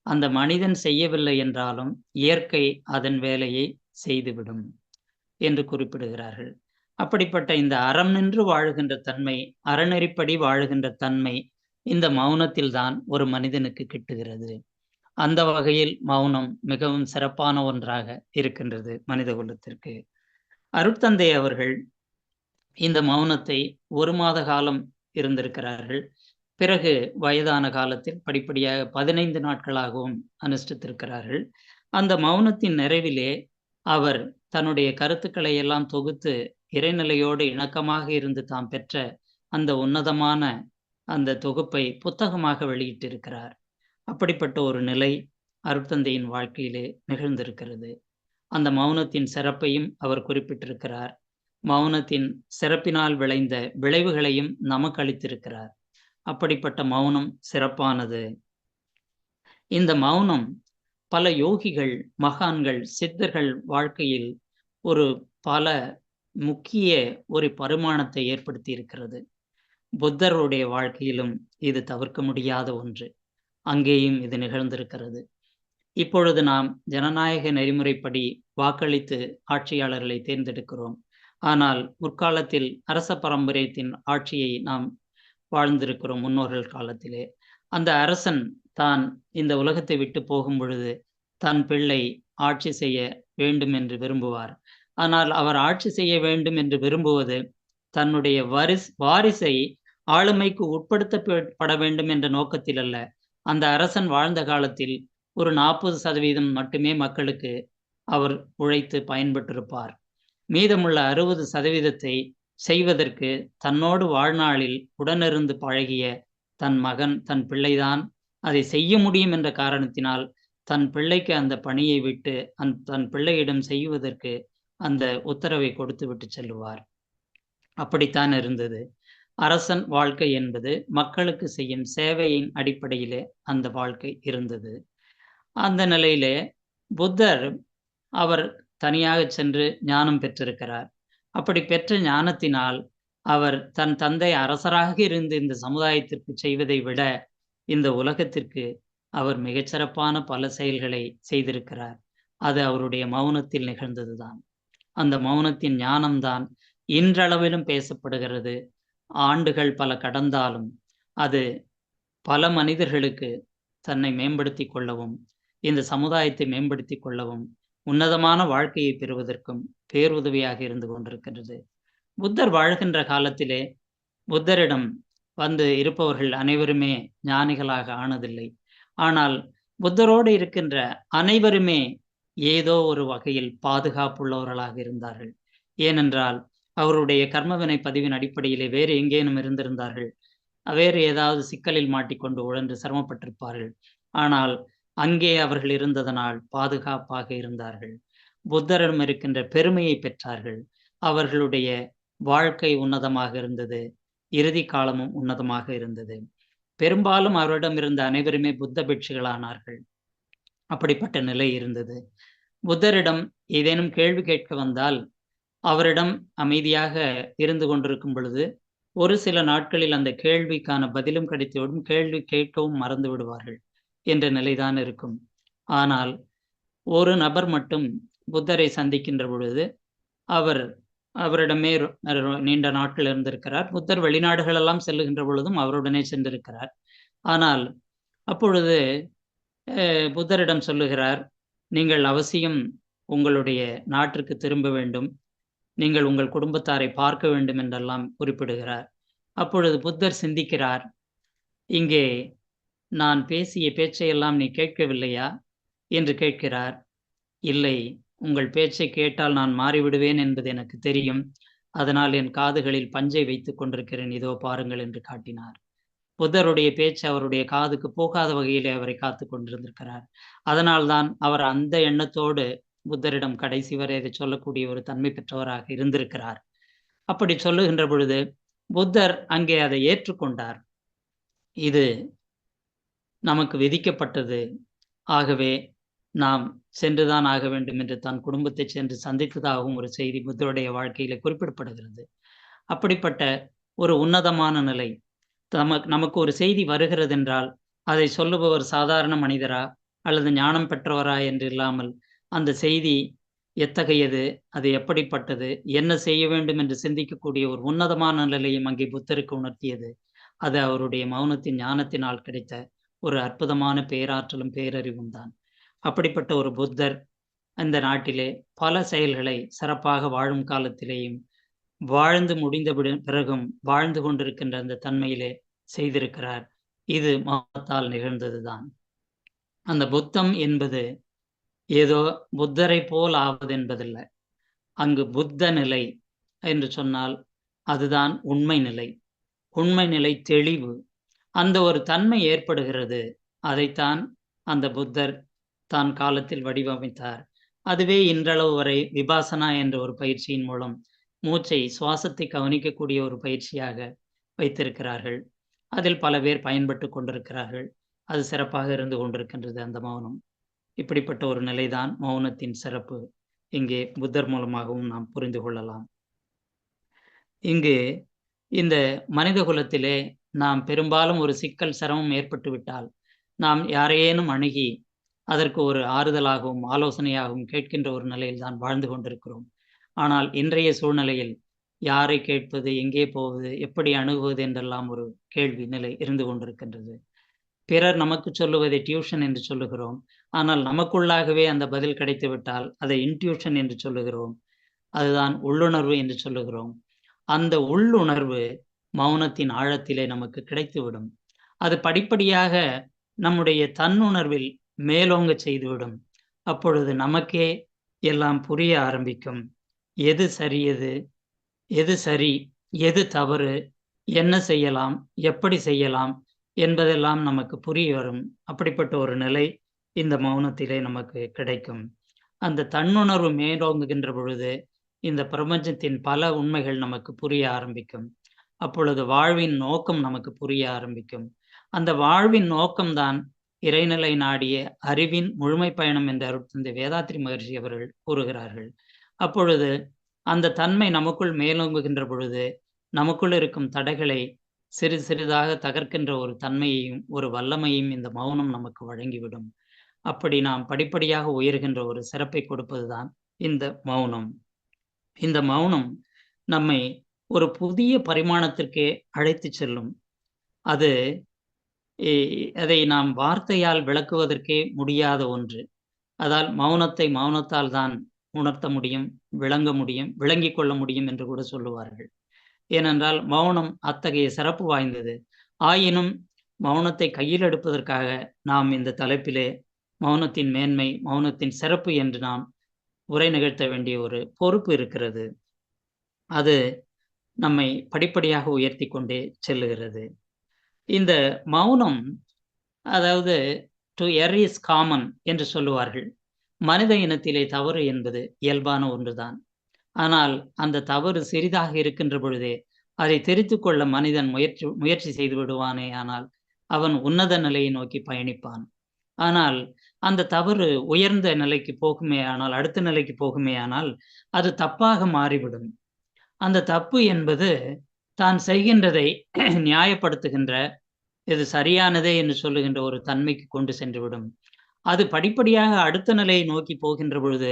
அந்த மனிதன் செய்யவில்லை என்றாலும் இயற்கை அதன் வேலையை செய்துவிடும் என்று குறிப்பிடுகிறார்கள். அப்படிப்பட்ட இந்த அறம் நின்று வாழுகின்ற தன்மை, அறநெறிப்படி வாழுகின்ற தன்மை இந்த மௌனத்தில் தான் ஒரு மனிதனுக்கு கிட்டுகிறது. அந்த வகையில் மௌனம் மிகவும் சிறப்பான ஒன்றாக இருக்கின்றது மனித குலத்திற்கு. அருட்தந்தை அவர்கள் இந்த மௌனத்தை 1 மாத காலம் இருந்திருக்கிறார்கள். பிறகு வயதான காலத்தில் படிப்படியாக 15 நாட்களாகவும் அனுஷ்டித்திருக்கிறார்கள். அந்த மௌனத்தின் நிறைவிலே அவர் தன்னுடைய கருத்துக்களை எல்லாம் தொகுத்து இறைநிலையோடு இணக்கமாக இருந்து தாம் பெற்ற அந்த உன்னதமான அந்த தொகுப்பை புத்தகமாக வெளியிட்டிருக்கிறார். அப்படிப்பட்ட ஒரு நிலை அருட்தந்தையின் வாழ்க்கையிலே நிகழ்ந்திருக்கிறது. அந்த மௌனத்தின் சிறப்பையும் அவர் குறிப்பிட்டிருக்கிறார். மௌனத்தின் சிறப்பினால் விளைந்த விளைவுகளையும் நமக்கு அளித்திருக்கிறார். அப்படிப்பட்ட மௌனம் சிறப்பானது. இந்த மௌனம் பல யோகிகள், மகான்கள், சித்தர்கள் வாழ்க்கையில் ஒரு பல முக்கிய ஒரு பரிமாணத்தை ஏற்படுத்தி இருக்கிறது. புத்தருடைய வாழ்க்கையிலும் இது தவிர்க்க முடியாத ஒன்று. அங்கேயும் இது நிகழ்ந்திருக்கிறது. இப்பொழுது நாம் ஜனநாயக நெறிமுறைப்படி வாக்களித்து ஆட்சியாளர்களை தேர்ந்தெடுக்கிறோம். ஆனால் முற்காலத்தில் அரச பரம்பரையத்தின் ஆட்சியை நாம் வாழ்ந்திருக்கிறோம் முன்னோர்கள் காலத்திலே. அந்த அரசன் தான் இந்த உலகத்தை விட்டு போகும் பொழுது தன் பிள்ளை ஆட்சி செய்ய வேண்டும் என்று விரும்புவார். ஆனால் அவர் ஆட்சி செய்ய வேண்டும் என்று விரும்புவது தன்னுடைய வாரிசை ஆளுமைக்கு உட்படுத்தப்பட வேண்டும் என்ற நோக்கத்தில் அல்ல. அந்த அரசன் வாழ்ந்த காலத்தில் ஒரு 40% மட்டுமே மக்களுக்கு அவர் உழைத்து பயன்பட்டிருப்பார். மீதமுள்ள 60% செய்வதற்கு தன்னோடு வாழ்நாளில் உடனிருந்து பழகிய தன் மகன், தன் பிள்ளைதான் அதை செய்ய முடியும் என்ற காரணத்தினால் தன் பிள்ளைக்கு அந்த பணியை விட்டு தன் பிள்ளையிடம் செய்வதற்கு அந்த உத்தரவை கொடுத்து விட்டு செல்லுவார். அப்படித்தான் இருந்தது. அரசன் வாழ்க்கை என்பது மக்களுக்கு செய்யும் சேவையின் அடிப்படையிலே அந்த வாழ்க்கை இருந்தது. அந்த நிலையிலே புத்தர் அவர் தனியாக சென்று ஞானம் பெற்றிருக்கிறார். அப்படி பெற்ற ஞானத்தினால் அவர் தன் தந்தை அரசராக இருந்து இந்த சமுதாயத்திற்கு செய்வதை விட இந்த உலகத்திற்கு அவர் மிகச்சிறப்பான பல செயல்களை செய்திருக்கிறார். அது அவருடைய மௌனத்தில் நிகழ்ந்ததுதான். அந்த மௌனத்தின் ஞானம்தான் இன்றளவிலும் பேசப்படுகிறது. ஆண்டுகள் பல கடந்தாலும் அது பல மனிதர்களுக்கு தன்னை மேம்படுத்திக் கொள்ளவும், இந்த சமுதாயத்தை மேம்படுத்திக் கொள்ளவும், உன்னதமான வாழ்க்கையை பெறுவதற்கும் பேருதவியாக இருந்து கொண்டிருக்கிறது. புத்தர் வாழ்கின்ற காலத்திலே புத்தரிடம் வந்து இருப்பவர்கள் அனைவருமே ஞானிகளாக ஆனதில்லை. ஆனால் புத்தரோடு இருக்கின்ற அனைவருமே ஏதோ ஒரு வகையில் பாதுகாப்புள்ளவர்களாக இருந்தார்கள். ஏனென்றால் அவருடைய கர்மவினை பதிவின் அடிப்படையிலே வேறு எங்கேனும் இருந்திருந்தார்கள், வேறு ஏதாவது சிக்கலில் மாட்டிக்கொண்டு உழன்று சிரமப்பட்டிருப்பார்கள். ஆனால் அங்கே அவர்கள் இருந்ததனால் பாதுகாப்பாக இருந்தார்கள். புத்தரிடம் இருக்கின்ற பெருமையை பெற்றார்கள். அவர்களுடைய வாழ்க்கை உன்னதமாக இருந்தது. இறுதி காலமும் உன்னதமாக இருந்தது. பெரும்பாலும் அவரிடம் இருந்த அனைவருமே புத்த பிட்சுகளானார்கள். அப்படிப்பட்ட நிலை இருந்தது. புத்தரிடம் ஏதேனும் கேள்வி கேட்க வந்தால் அவரிடம் அமைதியாக இருந்து கொண்டிருக்கும் பொழுது ஒரு சில நாட்களில் அந்த கேள்விக்கான பதிலும் கிடைத்துவிடும், கேள்வி கேட்கவும் மறந்து விடுவார்கள் என்ற நிலைதான் இருக்கும். ஆனால் ஒரு நபர் மட்டும் புத்தரை சந்திக்கின்ற பொழுது அவரிடமே நீண்ட நாட்கள் இருந்திருக்கிறார். புத்தர் வெளிநாடுகளெல்லாம் செல்லுகின்ற பொழுதும் அவருடனே சென்றிருக்கிறார். ஆனால் அப்பொழுது புத்தரிடம் சொல்லுகிறார், நீங்கள் அவசியம் உங்களுடைய நாட்டிற்கு திரும்ப வேண்டும், நீங்கள் உங்கள் குடும்பத்தாரை பார்க்க வேண்டும் என்றெல்லாம் குறிப்பிடுகிறார். அப்பொழுது புத்தர் சிந்திக்கிறார், இங்கே நான் பேசிய பேச்சையெல்லாம் நீ கேட்கவில்லையா என்று கேட்கிறார். இல்லை, உங்கள் பேச்சை கேட்டால் நான் மாறிவிடுவேன் என்பது எனக்கு தெரியும், அதனால் என் காதுகளில் பஞ்சை வைத்துக் கொண்டிருக்கிறேன், இதோ பாருங்கள் என்று காட்டினார். புத்தருடைய பேச்சு அவருடைய காதுக்கு போகாத வகையிலே அவரை காத்து கொண்டிருந்திருக்கிறார். அதனால்தான் அவர் அந்த எண்ணத்தோடு புத்தரிடம் கடைசி வரை அதை சொல்லக்கூடிய ஒரு தன்மை பெற்றவராக இருந்திருக்கிறார். அப்படி சொல்லுகின்ற பொழுது புத்தர் அங்கே அதை ஏற்றுக்கொண்டார். இது நமக்கு விதிக்கப்பட்டது, ஆகவே நாம் சென்றுதான் ஆக வேண்டும் என்று தன் குடும்பத்தை சென்று சந்தித்ததாகவும் ஒரு செய்தி புத்தருடைய வாழ்க்கையில குறிப்பிடப்படுகிறது. அப்படிப்பட்ட ஒரு உன்னதமான நிலை. நமக்கு ஒரு செய்தி வருகிறது என்றால் அதை சொல்லுபவர் சாதாரண மனிதரா அல்லது ஞானம் பெற்றவரா என்று இல்லாமல் அந்த செய்தி எத்தகையது, அது எப்படிப்பட்டது, என்ன செய்ய வேண்டும் என்று சிந்திக்கக்கூடிய ஒரு உன்னதமான நிலையும் அங்கே புத்தருக்கு உணர்த்தியது. அது அவருடைய மௌனத்தின் ஞானத்தினால் கிடைத்த ஒரு அற்புதமான பேராற்றலும் பேரறிவும் தான். அப்படிப்பட்ட ஒரு புத்தர் அந்த நாட்டிலே பல செயல்களை சிறப்பாக வாழும் காலத்திலேயும் வாழ்ந்து முடிந்த பிறகும் வாழ்ந்து கொண்டிருக்கின்ற அந்த தன்மையிலே செய்திருக்கிறார். இது மௌனத்தால் நிகழ்ந்ததுதான். அந்த புத்தம் என்பது ஏதோ புத்தரை போல் ஆவது என்பதில்லை. அங்கு புத்த நிலை என்று சொன்னால் அதுதான் உண்மை நிலை. உண்மை நிலை தெளிவு, அந்த ஒரு தன்மை ஏற்படுகிறது. அதைத்தான் அந்த புத்தர் தான் காலத்தில் வடிவமைத்தார். அதுவே இன்றளவு வரை விபாசனா என்ற ஒரு பயிற்சியின் மூலம் மூச்சை, சுவாசத்தை கவனிக்கக்கூடிய ஒரு பயிற்சியாக வைத்திருக்கிறார்கள். அதில் பல பேர் பயன்பட்டு கொண்டிருக்கிறார்கள். அது சிறப்பாக இருந்து கொண்டிருக்கின்றது அந்த மௌனம். இப்படிப்பட்ட ஒரு நிலைதான் மௌனத்தின் சிறப்பு. இங்கே புத்தர் மூலமாகவும் நாம் புரிந்து கொள்ளலாம். இங்கு இந்த மனித குலத்திலே நாம் பெரும்பாலும் ஒரு சிக்கல், சிரமம் ஏற்பட்டு விட்டால் நாம் யாரையேனும் அணுகி அதற்கு ஒரு ஆறுதலாகவும் ஆலோசனையாகவும் கேட்கின்ற ஒரு நிலையில் தான் வாழ்ந்து கொண்டிருக்கிறோம். ஆனால் இன்றைய சூழ்நிலையில் யாரை கேட்பது, எங்கே போவது, எப்படி அணுகுவது என்றெல்லாம் ஒரு கேள்வி நிலை இருந்து கொண்டிருக்கின்றது. பிறர் நமக்கு சொல்லுவதை டியூஷன் என்று சொல்லுகிறோம். ஆனால் நமக்குள்ளாகவே அந்த பதில் கிடைத்து விட்டால் அதை இன்ட்யூஷன் என்று சொல்லுகிறோம். அதுதான் உள்ளுணர்வு என்று சொல்லுகிறோம். அந்த உள்ளுணர்வு மௌனத்தின் ஆழத்திலே நமக்கு கிடைத்துவிடும். அது படிப்படியாக நம்முடைய தன்னுணர்வில் மேலோங்க செய்துவிடும். அப்பொழுது நமக்கே எல்லாம் புரிய ஆரம்பிக்கும். எது சரியது, எது சரி, எது தவறு, என்ன செய்யலாம், எப்படி செய்யலாம் என்பதெல்லாம் நமக்கு புரிய வரும். அப்படிப்பட்ட ஒரு நிலை இந்த மௌனத்திலே நமக்கு கிடைக்கும். அந்த தன்னுணர்வு மேலோங்குகின்ற பொழுது இந்த பிரபஞ்சத்தின் பல உண்மைகள் நமக்கு புரிய ஆரம்பிக்கும். அப்பொழுது வாழ்வின் நோக்கம் நமக்கு புரிய ஆரம்பிக்கும். அந்த வாழ்வின் நோக்கம்தான் இறைநிலை நாடிய அறிவின் முழுமை பயணம் என்று அருட்தந்தை வேதாத்ரி மகர்ஷி அவர்கள் கூறுகிறார்கள். அப்பொழுது அந்த தன்மை நமக்குள் மேலோங்குகின்ற பொழுது நமக்குள் இருக்கும் தடைகளை சிறு சிறிதாக தகர்க்கின்ற ஒரு தன்மையையும் ஒரு வல்லமையும் இந்த மௌனம் நமக்கு வழங்கிவிடும். அப்படி நாம் படிப்படியாக உயர்கின்ற ஒரு சிறப்பை கொடுப்பதுதான் இந்த மௌனம். இந்த மௌனம் நம்மை ஒரு புதிய பரிமாணத்திற்கே அழைத்து செல்லும். அதை நாம் வார்த்தையால் விளக்குவதற்கே முடியாத ஒன்று. அதால் மௌனத்தை மௌனத்தால் தான் உணர்த்த முடியும், விளங்க முடியும், விளங்கிக் கொள்ள முடியும் என்று கூட சொல்லுவார்கள். ஏனென்றால் மௌனம் அத்தகைய சிறப்பு வாய்ந்தது. ஆயினும் மௌனத்தை கையில் எடுப்பதற்காக நாம் இந்த தலைப்பிலே மௌனத்தின் மேன்மை, மௌனத்தின் சிறப்பு என்று நாம் உரை நிகழ்த்த வேண்டிய ஒரு பொறுப்பு இருக்கிறது. அது நம்மை படிப்படியாக உயர்த்தி கொண்டே செல்லுகிறது. இந்த மௌனம், அதாவது டு எர் இஸ் காமன் என்று சொல்லுவார்கள். மனித இனத்திலே தவறு என்பது இயல்பான ஒன்றுதான். ஆனால் அந்த தவறு சிறிதாக இருக்கின்ற பொழுதே அதை தெரிந்து கொள்ள மனிதன் முயற்சி செய்து விடுவானே, ஆனால் அவன் உன்னத நிலையை நோக்கி பயணிப்பான். ஆனால் அந்த தவறு உயர்ந்த நிலைக்கு போகுமேயானால், அடுத்த நிலைக்கு போகுமேயானால், அது தப்பாக மாறிவிடும். அந்த தப்பு என்பது தான் செய்கின்றதை நியாயப்படுத்துகின்ற, இது சரியானதே என்று சொல்லுகின்ற ஒரு தன்மைக்கு கொண்டு சென்றுவிடும். அது படிப்படியாக அடுத்த நிலையை நோக்கி போகின்ற பொழுது,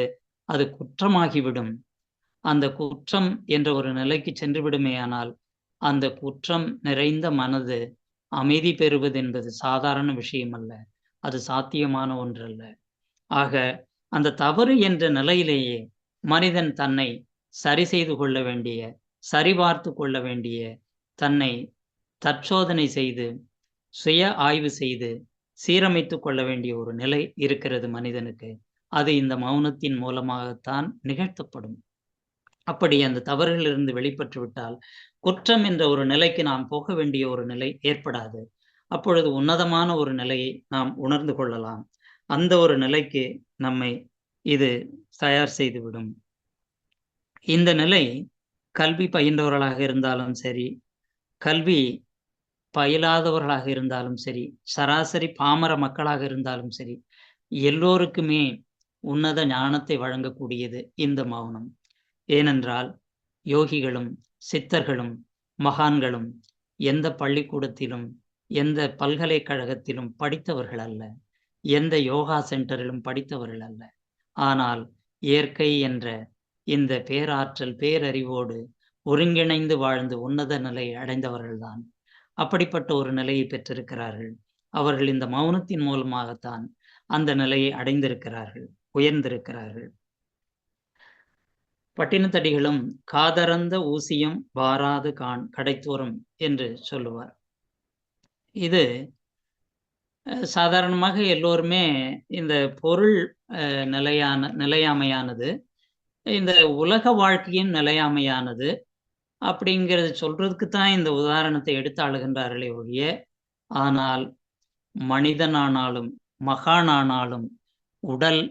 அது குற்றமாகிவிடும். அந்த குற்றம் என்ற ஒரு நிலைக்கு சென்று விடுமேயானால், அந்த குற்றம் நிறைந்த மனது அமைதி பெறுவது என்பது சாதாரண விஷயம் அல்ல. அது சாத்தியமான ஒன்றல்ல. ஆக, அந்த தவறு என்ற நிலையிலேயே மனிதன் தன்னை சரி செய்து கொள்ள வேண்டிய, சரிபார்த்து கொள்ள வேண்டிய, தன்னை தற்சோதனை செய்து, சுய ஆய்வு செய்து, சீரமைத்துக் கொள்ள வேண்டிய ஒரு நிலை இருக்கிறது மனிதனுக்கு. அது இந்த மௌனத்தின் மூலமாகத்தான் நிகழ்த்தப்படும். அப்படி அந்த தவறுகளிலிருந்து வெளிப்பட்டு விட்டால், குற்றம் என்ற ஒரு நிலைக்கு நாம் போக வேண்டிய ஒரு நிலை ஏற்படாது. அப்பொழுது உன்னதமான ஒரு நிலையை நாம் உணர்ந்து கொள்ளலாம். அந்த ஒரு நிலைக்கு நம்மை இது தயார் செய்துவிடும். இந்த நிலை கல்வி பயின்றவர்களாக இருந்தாலும் சரி, கல்வி பயிலாதவர்களாக இருந்தாலும் சரி, சராசரி பாமர மக்களாக இருந்தாலும் சரி, எல்லோருக்குமே உன்னத ஞானத்தை வழங்கக்கூடியது இந்த மௌனம். ஏனென்றால், யோகிகளும், சித்தர்களும், மகான்களும் எந்த பள்ளிக்கூடத்திலும், எந்த பல்கலைக்கழகத்திலும் படித்தவர்கள் அல்ல. எந்த யோகா சென்டரிலும் படித்தவர்கள் அல்ல. ஆனால், இயற்கை என்ற இந்த பேராற்றல், பேரறிவோடு ஒருங்கிணைந்து வாழ்ந்து உன்னத நிலை அடைந்தவர்கள்தான். அப்படிப்பட்ட ஒரு நிலையை பெற்றிருக்கிறார்கள். அவர்கள் இந்த மௌனத்தின் மூலமாகத்தான் அந்த நிலையை அடைந்திருக்கிறார்கள், உயர்ந்திருக்கிறார்கள். பட்டினத்தடிகளும் காதறந்த ஊசியும் வாராது காண் கடைத்தோறும் என்று சொல்லுவார். இது சாதாரணமாக எல்லோருமே இந்த பொருள் நிலையாமையானது, இந்த உலக வாழ்க்கையின் நிலையாமையானது அப்படிங்கிறது சொல்றதுக்கு தான் இந்த உதாரணத்தை எடுத்து ஆளுகின்றார்களே ஒழிய, ஆனால் மனிதனானாலும் மகானானாலும் உடல்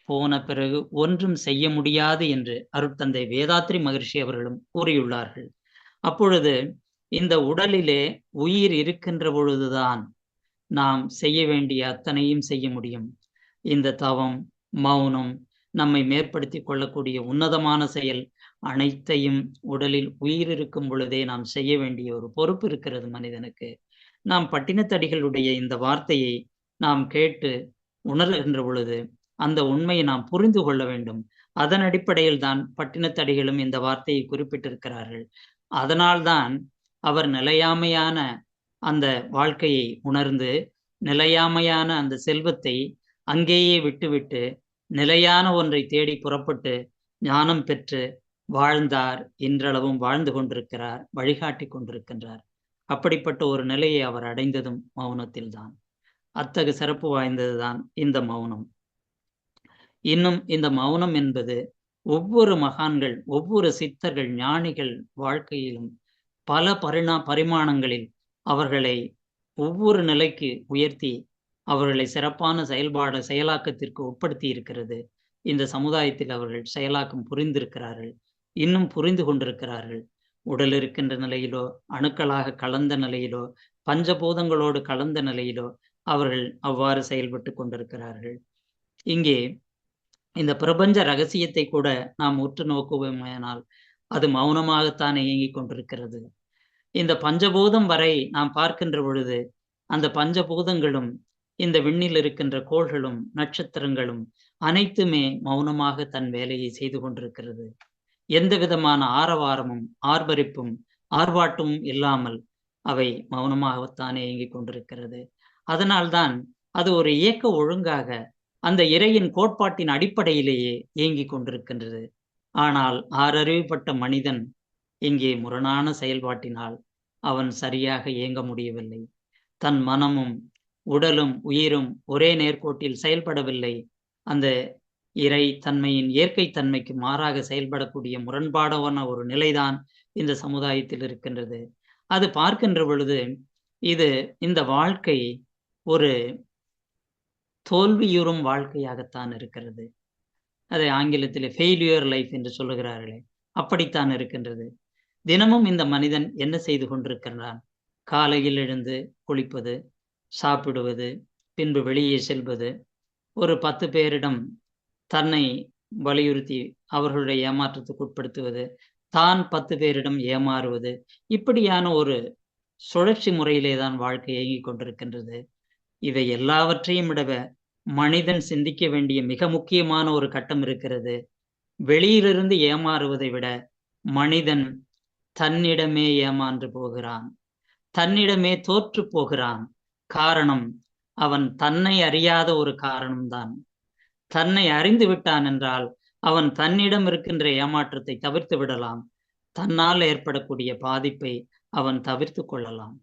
போன பிறகு ஒன்றும் செய்ய முடியாது என்று அருட்தந்தை வேதாத்ரி மகரிஷி அவர்களும் கூறியுள்ளார்கள். அப்பொழுது இந்த உடலிலே உயிர் இருக்கின்ற பொழுதுதான் நாம் செய்ய வேண்டிய அத்தனையும் செய்ய முடியும். இந்த தவம், மௌனம், நம்மை மேற்படுத்திக் கொள்ளக்கூடிய உன்னதமான செயல் அனைத்தையும் உடலில் உயிர் இருக்கும் பொழுதே நாம் செய்ய வேண்டிய ஒரு பொறுப்பு இருக்கிறது மனிதனுக்கு. நாம் பட்டினத்தடிகளுடைய இந்த வார்த்தையை நாம் கேட்டு உணர்கின்ற பொழுது அந்த உண்மையை நாம் புரிந்து கொள்ள வேண்டும். அதன் அடிப்படையில் தான் பட்டினத்தடிகளும் இந்த வார்த்தையை குறிப்பிட்டிருக்கிறார்கள். அதனால்தான் அவர் நிலையாமையான அந்த வாழ்க்கையை உணர்ந்து, நிலையாமையான அந்த செல்வத்தை அங்கேயே விட்டுவிட்டு, நிலையான ஒன்றை தேடி புறப்பட்டு ஞானம் பெற்று வாழ்ந்தார். இன்றளவும் வாழ்ந்து கொண்டிருக்கிறார், வழிகாட்டி கொண்டிருக்கின்றார். அப்படிப்பட்ட ஒரு நிலையை அவர் அடைந்ததும் மௌனத்தில்தான். அத்தகு சிறப்பு வாய்ந்ததுதான் இந்த மௌனம். இன்னும் இந்த மௌனம் என்பது ஒவ்வொரு மகான்கள், ஒவ்வொரு சித்தர்கள், ஞானிகள் வாழ்க்கையிலும் பல பரிமாணங்களில் அவர்களை ஒவ்வொரு நிலைக்கு உயர்த்தி அவர்களை சிறப்பான செயலாக்கத்திற்கு உட்படுத்தி இருக்கிறது. இந்த சமுதாயத்தில் அவர்கள் செயலாக்கம் புரிந்திருக்கிறார்கள், இன்னும் புரிந்து கொண்டிருக்கிறார்கள். உடல் இருக்கின்ற நிலையிலோ, அணுக்களாக கலந்த நிலையிலோ, பஞ்சபூதங்களோடு கலந்த நிலையிலோ அவர்கள் அவ்வாறு செயல்பட்டு கொண்டிருக்கிறார்கள். இங்கே இந்த பிரபஞ்ச ரகசியத்தை கூட நாம் உற்று நோக்குவோமானால் அது மௌனமாகத்தான் இயங்கிக் கொண்டிருக்கிறது. இந்த பஞ்சபூதம் வரை நாம் பார்க்கின்ற பொழுது அந்த பஞ்சபூதங்களும், இந்த விண்ணில் இருக்கின்ற கோள்களும், நட்சத்திரங்களும் அனைத்துமே மௌனமாக தன் வேலையை செய்து கொண்டிருக்கிறது. எந்த விதமான ஆரவாரமும், ஆர்ப்பரிப்பும், ஆர்ப்பாட்டமும் இல்லாமல் அவை மௌனமாகத்தானே இயங்கிக் கொண்டிருக்கிறது. அதனால்தான் அது ஒரு இயக்க ஒழுங்காக அந்த இறையின் கோட்பாட்டின் அடிப்படையிலேயே இயங்கிக் கொண்டிருக்கின்றது. ஆனால் ஆறறிவுப்பட்ட மனிதன் இங்கே முரணான செயல்பாட்டினால் அவன் சரியாக இயங்க முடியவில்லை. தன் மனமும் உடலும் உயிரும் ஒரே நேர்கோட்டில் செயல்படவில்லை. அந்த இறை தன்மையின் இயற்கை தன்மைக்கு மாறாக செயல்படக்கூடிய முரண்பாடான ஒரு நிலைதான் இந்த சமுதாயத்தில் இருக்கின்றது. அது பார்க்கின்ற பொழுது இந்த வாழ்க்கை ஒரு தோல்வியுறும் வாழ்க்கையாகத்தான் இருக்கிறது. அதை ஆங்கிலத்தில் ஃபெயிலியர் லைஃப் என்று சொல்லுகிறார்களே, அப்படித்தான் இருக்கின்றது. தினமும் இந்த மனிதன் என்ன செய்து கொண்டிருக்கிறான்? காலையில் எழுந்து குளிப்பது, சாப்பிடுவது, பின்பு வெளியே செல்வது, ஒரு 10 பேரிடம் தன்னை வலியுறுத்தி அவர்களுடைய ஏமாற்றத்துக்கு உட்படுத்துவது, தான் 10 பேரிடம் ஏமாறுவது, இப்படியான ஒரு சுழற்சி முறையிலே தான் வாழ்க்கை இயங்கிக் கொண்டிருக்கின்றது. இவை எல்லாவற்றையும் விட மனிதன் சிந்திக்க வேண்டிய மிக முக்கியமான ஒரு கட்டம் இருக்கிறது. வெளியிலிருந்து ஏமாறுவதை விட மனிதன் தன்னிடமே ஏமாந்து போகிறான். தன்னிடமே தோற்று போகிறான். காரணம், அவன் தன்னை அறியாத ஒரு காரணம்தான். தன்னை அறிந்து விட்டான் என்றால் அவன் தன்னிடம் இருக்கின்ற ஏமாற்றத்தை தவிர்த்து விடலாம். தன்னால் ஏற்படக்கூடிய பாதிப்பை அவன் தவிர்த்து கொள்ளலாம்.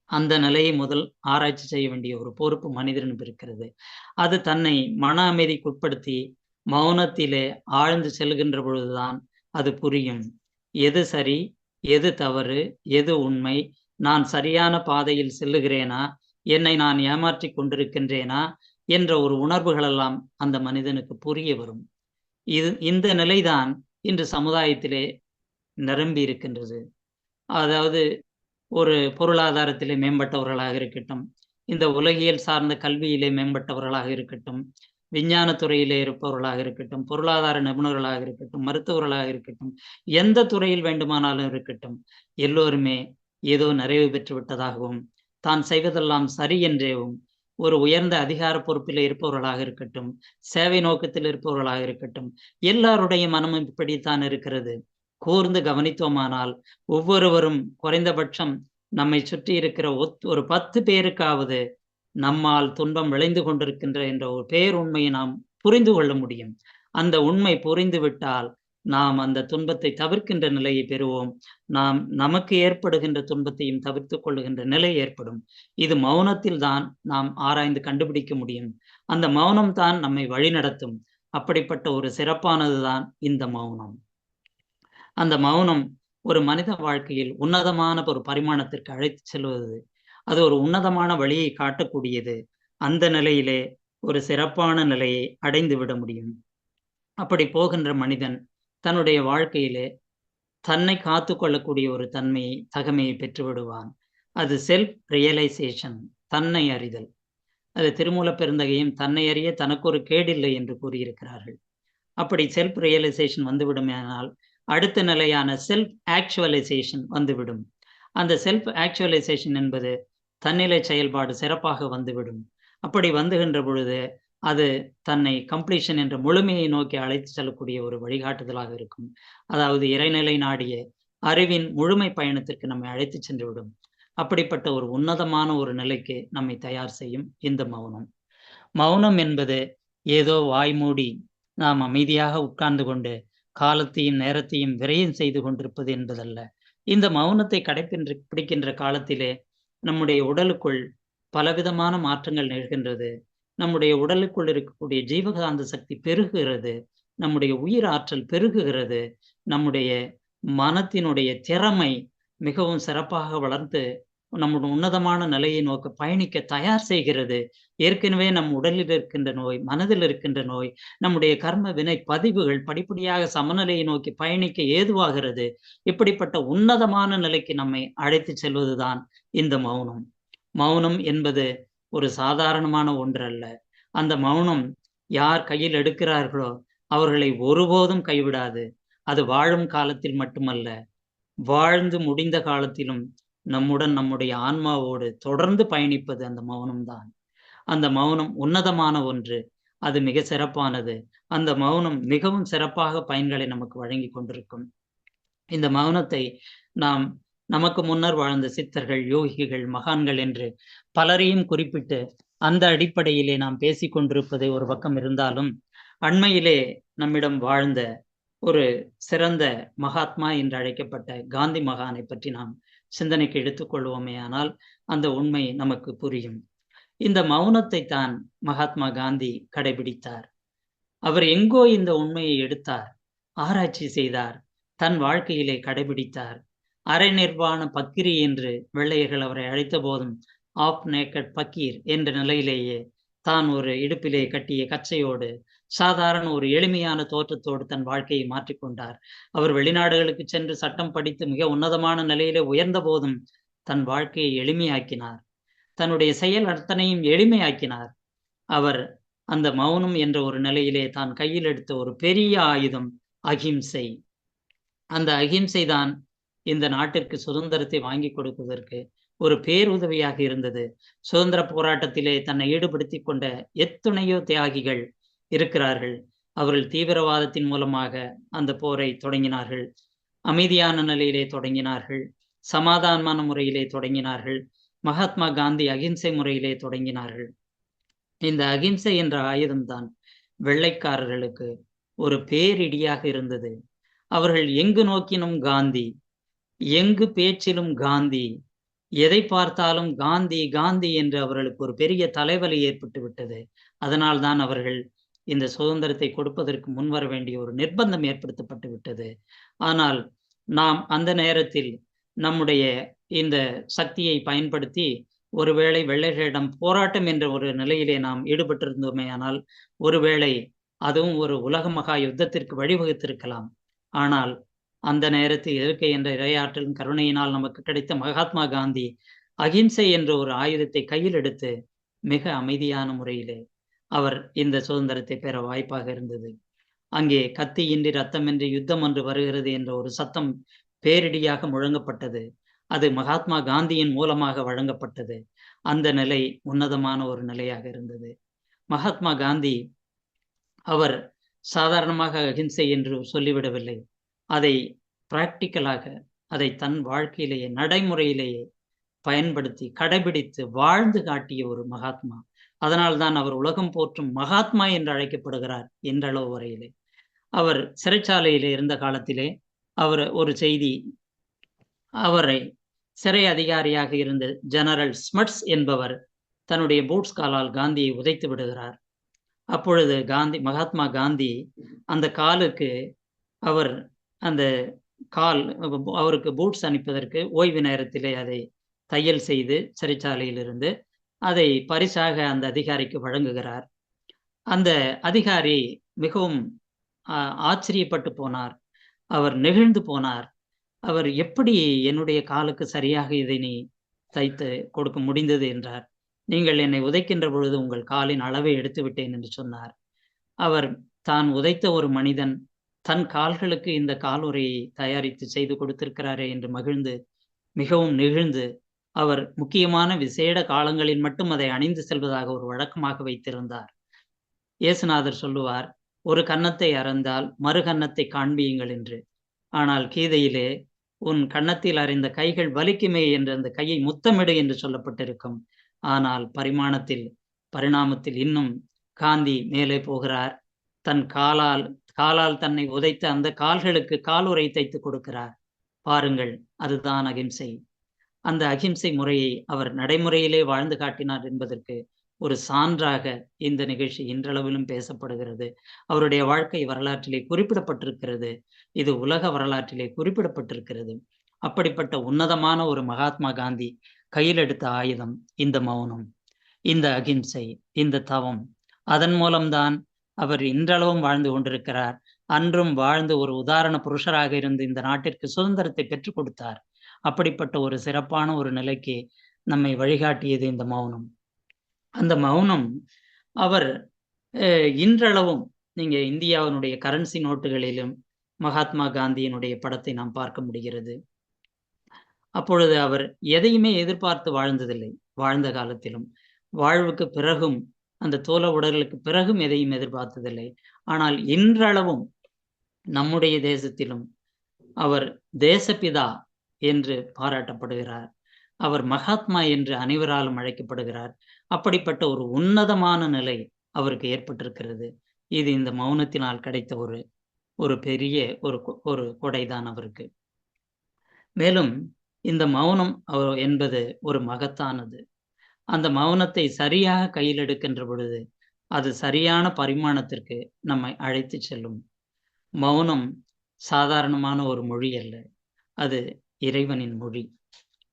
அந்த நிலையை முதல் ஆராய்ச்சி செய்ய வேண்டிய ஒரு பொறுப்பு மனிதனுக்கு இருக்கிறது. அது தன்னை மன அமைதிக்கு உட்படுத்தி மௌனத்திலே ஆழ்ந்து செல்கின்ற பொழுதுதான் அது புரியும். எது சரி, எது தவறு, எது உண்மை, நான் சரியான பாதையில் செல்லுகிறேனா, என்னை நான் ஏமாற்றிக் கொண்டிருக்கின்றேனா என்ற ஒரு உணர்வுகளெல்லாம் அந்த மனிதனுக்கு புரிய வரும். இந்த நிலைதான் இன்று சமுதாயத்திலே நிரம்பி இருக்கின்றது. அதாவது ஒரு பொருளாதாரத்திலே மேம்பட்டவர்களாக இருக்கட்டும், இந்த உலகியல் சார்ந்த கல்வியிலே மேம்பட்டவர்களாக இருக்கட்டும், விஞ்ஞான துறையிலே இருப்பவர்களாக இருக்கட்டும், பொருளாதார நிபுணர்களாக இருக்கட்டும், மருத்துவர்களாக இருக்கட்டும், எந்த துறையில் வேண்டுமானாலும் இருக்கட்டும், எல்லோருமே ஏதோ நிறைவு பெற்று விட்டதாகவும், தான் செய்வதெல்லாம் சரி என்றேவும், ஒரு உயர்ந்த அதிகார பொறுப்பில் இருப்பவர்களாக இருக்கட்டும், சேவை நோக்கத்தில் இருப்பவர்களாக இருக்கட்டும், எல்லாருடைய மனமும் இப்படித்தான் இருக்கிறது. கூர்ந்து கவனித்தோமானால் ஒவ்வொருவரும் குறைந்தபட்சம் நம்மை சுற்றி இருக்கிற ஒரு 10 பேருக்காவது நம்மால் துன்பம் விளைந்து கொண்டிருக்கின்ற என்ற ஒரு பேருண்மையை நாம் புரிந்து கொள்ள முடியும். அந்த உண்மை புரிந்துவிட்டால் நாம் அந்த துன்பத்தை தவிர்க்கின்ற நிலையை பெறுவோம். நாம் நமக்கு ஏற்படுகின்ற துன்பத்தையும் தவிர்த்து கொள்ளுகின்ற நிலை ஏற்படும். இது மௌனத்தில் தான் நாம் ஆராய்ந்து கண்டுபிடிக்க முடியும். அந்த மௌனம் தான் நம்மை வழிநடத்தும். அப்படிப்பட்ட ஒரு சிறப்பானதுதான் இந்த மௌனம். அந்த மௌனம் ஒரு மனித வாழ்க்கையில் உன்னதமான ஒரு பரிமாணத்திற்கு அழைத்து செல்வது. அது ஒரு உன்னதமான வழியை காட்டக்கூடியது. அந்த நிலையிலே ஒரு சிறப்பான நிலையை அடைந்து விட முடியும். அப்படி போகின்ற மனிதன் தன்னுடைய வாழ்க்கையிலே தன்னை காத்து கொள்ளக்கூடிய ஒரு தகமையை பெற்று விடுவான். அது செல்ஃப் ரியலைசேஷன், தன்னை அறிதல். அது திருமூலப் பெருந்தகையும் தன்னை அறிய தனக்கு ஒரு கேடில்லை என்று கூறியிருக்கிறார்கள். அப்படி செல்ஃப் ரியலைசேஷன் வந்துவிடுமானால் அடுத்த நிலையான செல்ஃப் ஆக்சுவலைசேஷன் வந்துவிடும். அந்த செல்ஃப் ஆக்சுவலைசேஷன் என்பது தன்னிலை செயல்பாடு சிறப்பாக வந்துவிடும். அப்படி வந்துகின்ற பொழுது அது தன்னை கம்ப்ளீஷன் என்ற முழுமையை நோக்கி அழைத்து செல்லக்கூடிய ஒரு வழிகாட்டுதலாக இருக்கும். அதாவது இறைநிலை நாடிய அறிவின் முழுமை பயணத்திற்கு நம்மை அழைத்து சென்றுவிடும். அப்படிப்பட்ட ஒரு உன்னதமான ஒரு நிலைக்கு நம்மை தயார் செய்யும் இந்த மௌனம். மௌனம் என்பது ஏதோ வாய்மூடி நாம் அமைதியாக உட்கார்ந்து கொண்டு காலத்தையும் நேரத்தையும் விரயம் செய்து கொண்டிருப்பது என்பதல்ல. இந்த மௌனத்தை பிடிக்கின்ற காலத்திலே நம்முடைய உடலுக்குள் பலவிதமான மாற்றங்கள் நிகழ்கின்றது. நம்முடைய உடலுக்குள் இருக்கக்கூடிய ஜீவகாந்த சக்தி பெருகுகிறது. நம்முடைய உயிர் ஆற்றல் பெருகுகிறது. நம்முடைய மனத்தினுடைய திறமை மிகவும் சிறப்பாக வளர்ந்து நம்முடைய உன்னதமான நிலையை நோக்க பயணிக்க தயார் செய்கிறது. ஏற்கனவே நம் உடலில் இருக்கின்ற நோய், மனதில் இருக்கின்ற நோய், நம்முடைய கர்ம வினை பதிவுகள் படிப்படியாக சமநிலையை நோக்கி பயணிக்க ஏதுவாகிறது. இப்படிப்பட்ட உன்னதமான நிலைக்கு நம்மை அழைத்து செல்வதுதான் இந்த மௌனம். மௌனம் என்பது ஒரு சாதாரணமான ஒன்றல்ல. அந்த மௌனம் யார் கையில் எடுக்கிறார்களோ அவர்களை ஒருபோதும் கைவிடாது. அது வாழும் காலத்தில் மட்டுமல்ல, வாழ்ந்து முடிந்த காலத்திலும் நம்முடைய ஆன்மாவோடு தொடர்ந்து பயணிப்பது அந்த மௌனம்தான். அந்த மௌனம் உன்னதமான ஒன்று. அது மிக சிறப்பானது. அந்த மௌனம் மிகவும் சிறப்பாக பயன்களை நமக்கு வழங்கி கொண்டிருக்கும். இந்த மௌனத்தை நாம் நமக்கு முன்னர் வாழ்ந்த சித்தர்கள், யோகிகள், மகான்கள் என்று பலரையும் குறிப்பிட்டு அந்த அடிப்படையிலே நாம் பேசிக் கொண்டிருப்பது ஒரு பக்கம் இருந்தாலும், அண்மையிலே நம்மிடம் வாழ்ந்த ஒரு சிறந்த மகாத்மா என்று அழைக்கப்பட்ட காந்தி மகானை பற்றி நாம் சிந்தனைக்கு எடுத்துக்கொள்வோமே ஆனால் அந்த உண்மை நமக்கு புரியும். இந்த மௌனத்தை தான் மகாத்மா காந்தி கடைபிடித்தார். அவர் எங்கோ இந்த உண்மையை எடுத்தார், ஆராய்ச்சி செய்தார், தன் வாழ்க்கையிலே கடைபிடித்தார். அரை நிர்வாண பக்கிரி என்று வெள்ளையர்கள் அவரை அழைத்த போதும் ஆஃப் நேக்கட் பக்கீர் என்ற நிலையிலேயே தான் ஒரு இடுப்பிலே கட்டிய கச்சையோடு சாதாரண ஒரு எளிமையான தோற்றத்தோடு தன் வாழ்க்கையை மாற்றிக்கொண்டார். அவர் வெளிநாடுகளுக்கு சென்று சட்டம் படித்து மிக உன்னதமான நிலையிலே உயர்ந்த போதும் தன் வாழ்க்கையை எளிமையாக்கினார். தன்னுடைய செயல் அத்தனையும் எளிமையாக்கினார். அவர் அந்த மௌனம் என்ற ஒரு நிலையிலே தான் கையில் எடுத்த ஒரு பெரிய ஆயுதம் அகிம்சை. அந்த அகிம்சை தான் இந்த நாட்டிற்கு சுதந்திரத்தை வாங்கி கொடுப்பதற்கு ஒரு பேருதவியாக இருந்தது. சுதந்திர போராட்டத்திலே தன்னை ஈடுபடுத்திக் கொண்ட எத்துணையோ தியாகிகள் இருக்கிறார்கள். அவர்கள் தீவிரவாதத்தின் மூலமாக அந்த போரை தொடங்கினார்கள். அமைதியான நிலையிலே தொடங்கினார்கள். சமாதானமான முறையிலே தொடங்கினார்கள். மகாத்மா காந்தி அகிம்சை முறையிலே தொடங்கினார்கள். இந்த அகிம்சை என்ற ஆயுதம்தான் வெள்ளைக்காரர்களுக்கு ஒரு பேரிடியாக இருந்தது. அவர்கள் எங்கு நோக்கினும் காந்தி, எங்கு பேச்சிலும் காந்தி, எதை பார்த்தாலும் காந்தி காந்தி என்று அவர்களுக்கு ஒரு பெரிய தலைவலி ஏற்பட்டு விட்டது. அதனால்தான் அவர்கள் இந்த சுதந்திரத்தை கொடுப்பதற்கு முன்வர வேண்டிய ஒரு நிர்பந்தம் ஏற்படுத்தப்பட்டு விட்டது. ஆனால் நாம் அந்த நேரத்தில் நம்முடைய இந்த சக்தியை பயன்படுத்தி ஒருவேளை வெள்ளையர்களிடம் போராட்டம் என்ற ஒரு நிலையிலே நாம் ஈடுபட்டிருந்தோமே ஆனால் ஒருவேளை அதுவும் ஒரு உலக மகா யுத்தத்திற்கு வழிவகுத்திருக்கலாம். ஆனால் அந்த நேரத்தில் இயற்கை என்ற இறையாற்றலின் கருணையினால் நமக்கு கிடைத்த மகாத்மா காந்தி அகிம்சை என்ற ஒரு ஆயுதத்தை கையில் எடுத்து மிக அமைதியான முறையிலே அவர் இந்த சுதந்திரத்தை பெற வாய்ப்பாக இருந்தது. அங்கே கத்தியின்றி ரத்தமின்றி யுத்தம் ஒன்று வருகிறது என்ற ஒரு சத்தம் பேரிடியாக முழங்கப்பட்டது. அது மகாத்மா காந்தியின் மூலமாக வழங்கப்பட்டது. அந்த நிலை உன்னதமான ஒரு நிலையாக இருந்தது. மகாத்மா காந்தி அவர் சாதாரணமாக அகிம்சை என்று சொல்லிவிடவில்லை. அதை பிராக்டிக்கலாக அதை தன் வாழ்க்கையிலேயே நடைமுறையிலேயே பயன்படுத்தி கடைபிடித்து வாழ்ந்து காட்டிய ஒரு மகாத்மா. அதனால்தான் அவர் உலகம் போற்றும் மகாத்மா என்று அழைக்கப்படுகிறார் இன்றளவு வரையிலே. அவர் சிறைச்சாலையிலே இருந்த காலத்திலே அவர் ஒரு செய்தி, அவரை சிறை அதிகாரியாக இருந்த ஜெனரல் ஸ்மட்ஸ் என்பவர் தன்னுடைய பூட்ஸ் காலால் காந்தியை உதைத்து விடுகிறார். அப்பொழுது மகாத்மா காந்தி அந்த காலுக்கு அவர் அந்த கால் அவருக்கு பூட்ஸ் அணிப்பதற்கு ஓய்வு நேரத்திலே அதை தையல் செய்து சிறைச்சாலையில் இருந்து அதை பரிசாக அந்த அதிகாரிக்கு வழங்குகிறார். அந்த அதிகாரி மிகவும் ஆச்சரியப்பட்டு போனார். அவர் நெகிழ்ந்து போனார். அவர் எப்படி என்னுடைய காலுக்கு சரியாக இதை நீ தைத்து கொடுக்க முடிந்தது என்றார். நீங்கள் என்னை உதைக்கின்ற பொழுது உங்கள் காலின் அளவை எடுத்து விட்டேன் என்று சொன்னார். அவர் தான் உதைத்த ஒரு மனிதன் தன் கால்களுக்கு இந்த காலுறையை தயாரித்து செய்து கொடுத்திருக்கிறாரே என்று மகிழ்ந்து மிகவும் நெகிழ்ந்து அவர் முக்கியமான விசேட காலங்களில் மட்டும் அதை அணிந்து செல்வதாக ஒரு வழக்கமாக வைத்திருந்தார். இயேசுநாதர் சொல்லுவார், ஒரு கன்னத்தை அறைந்தால் மறு கன்னத்தை காண்பியுங்கள் என்று. ஆனால் கீதையிலே உன் கன்னத்தில் அறைந்த கைகள் வலிக்குமே என்று அந்த கையை முத்தமிடு என்று சொல்லப்பட்டிருக்கும். ஆனால் பரிணாமத்தில் இன்னும் காந்தி மேலே போகிறார். தன் காலால் தன்னை உதைத்த அந்த கால்களுக்கு காலுறை தைத்து கொடுக்கிறார். பாருங்கள், அதுதான் அகிம்சை. அந்த அகிம்சை முறையை அவர் நடைமுறையிலே வாழ்ந்து காட்டினார் என்பதற்கு ஒரு சான்றாக இந்த நிகழ்ச்சி இன்றளவிலும் பேசப்படுகிறது. அவருடைய வாழ்க்கை வரலாற்றிலே குறிப்பிடப்பட்டிருக்கிறது. இது உலக வரலாற்றிலே குறிப்பிடப்பட்டிருக்கிறது. அப்படிப்பட்ட உன்னதமான ஒரு மகாத்மா காந்தி கையில் எடுத்த ஆயுதம் இந்த மௌனம், இந்த அகிம்சை, இந்த தவம். அதன் மூலம்தான் அவர் இன்றளவும் வாழ்ந்து கொண்டிருக்கிறார். அன்றும் வாழ்ந்து ஒரு உதாரண புருஷராக இருந்து இந்த நாட்டிற்கு சுதந்திரத்தை பெற்றுக் கொடுத்தார். அப்படிப்பட்ட ஒரு சிறப்பான ஒரு நிலைக்கு நம்மை வழிகாட்டியது இந்த மௌனம். அந்த மௌனம் அவர் இன்றளவும் நீங்க இந்தியாவினுடைய கரன்சி நோட்டுகளிலும் மகாத்மா காந்தியினுடைய படத்தை நாம் பார்க்க முடிகிறது. அப்பொழுது அவர் எதையுமே எதிர்பார்த்து வாழ்ந்ததில்லை. வாழ்ந்த காலத்திலும் வாழ்வுக்கு பிறகும் அந்த தோல உடல்களுக்கு பிறகும் எதையும் எதிர்பார்த்ததில்லை. ஆனால் இன்றளவும் நம்முடைய தேசத்திலும் அவர் தேசப்பிதா என்று பாராட்டப்படுகிறார். அவர் மகாத்மா என்று அனைவராலும் அழைக்கப்படுகிறார். அப்படிப்பட்ட ஒரு உன்னதமான நிலை அவருக்கு ஏற்பட்டிருக்கிறது. இது இந்த மௌனத்தினால் கிடைத்த ஒரு பெரிய ஒரு கொடைதான் அவருக்கு. மேலும் இந்த மௌனம் என்பது ஒரு மகத்தானது. அந்த மௌனத்தை சரியாக கையில் எடுக்கின்ற பொழுது அது சரியான பரிமாணத்திற்கு நம்மை அழைத்து செல்லும். மௌனம் சாதாரணமான ஒரு மொழி அல்ல, அது இறைவனின் மொழி,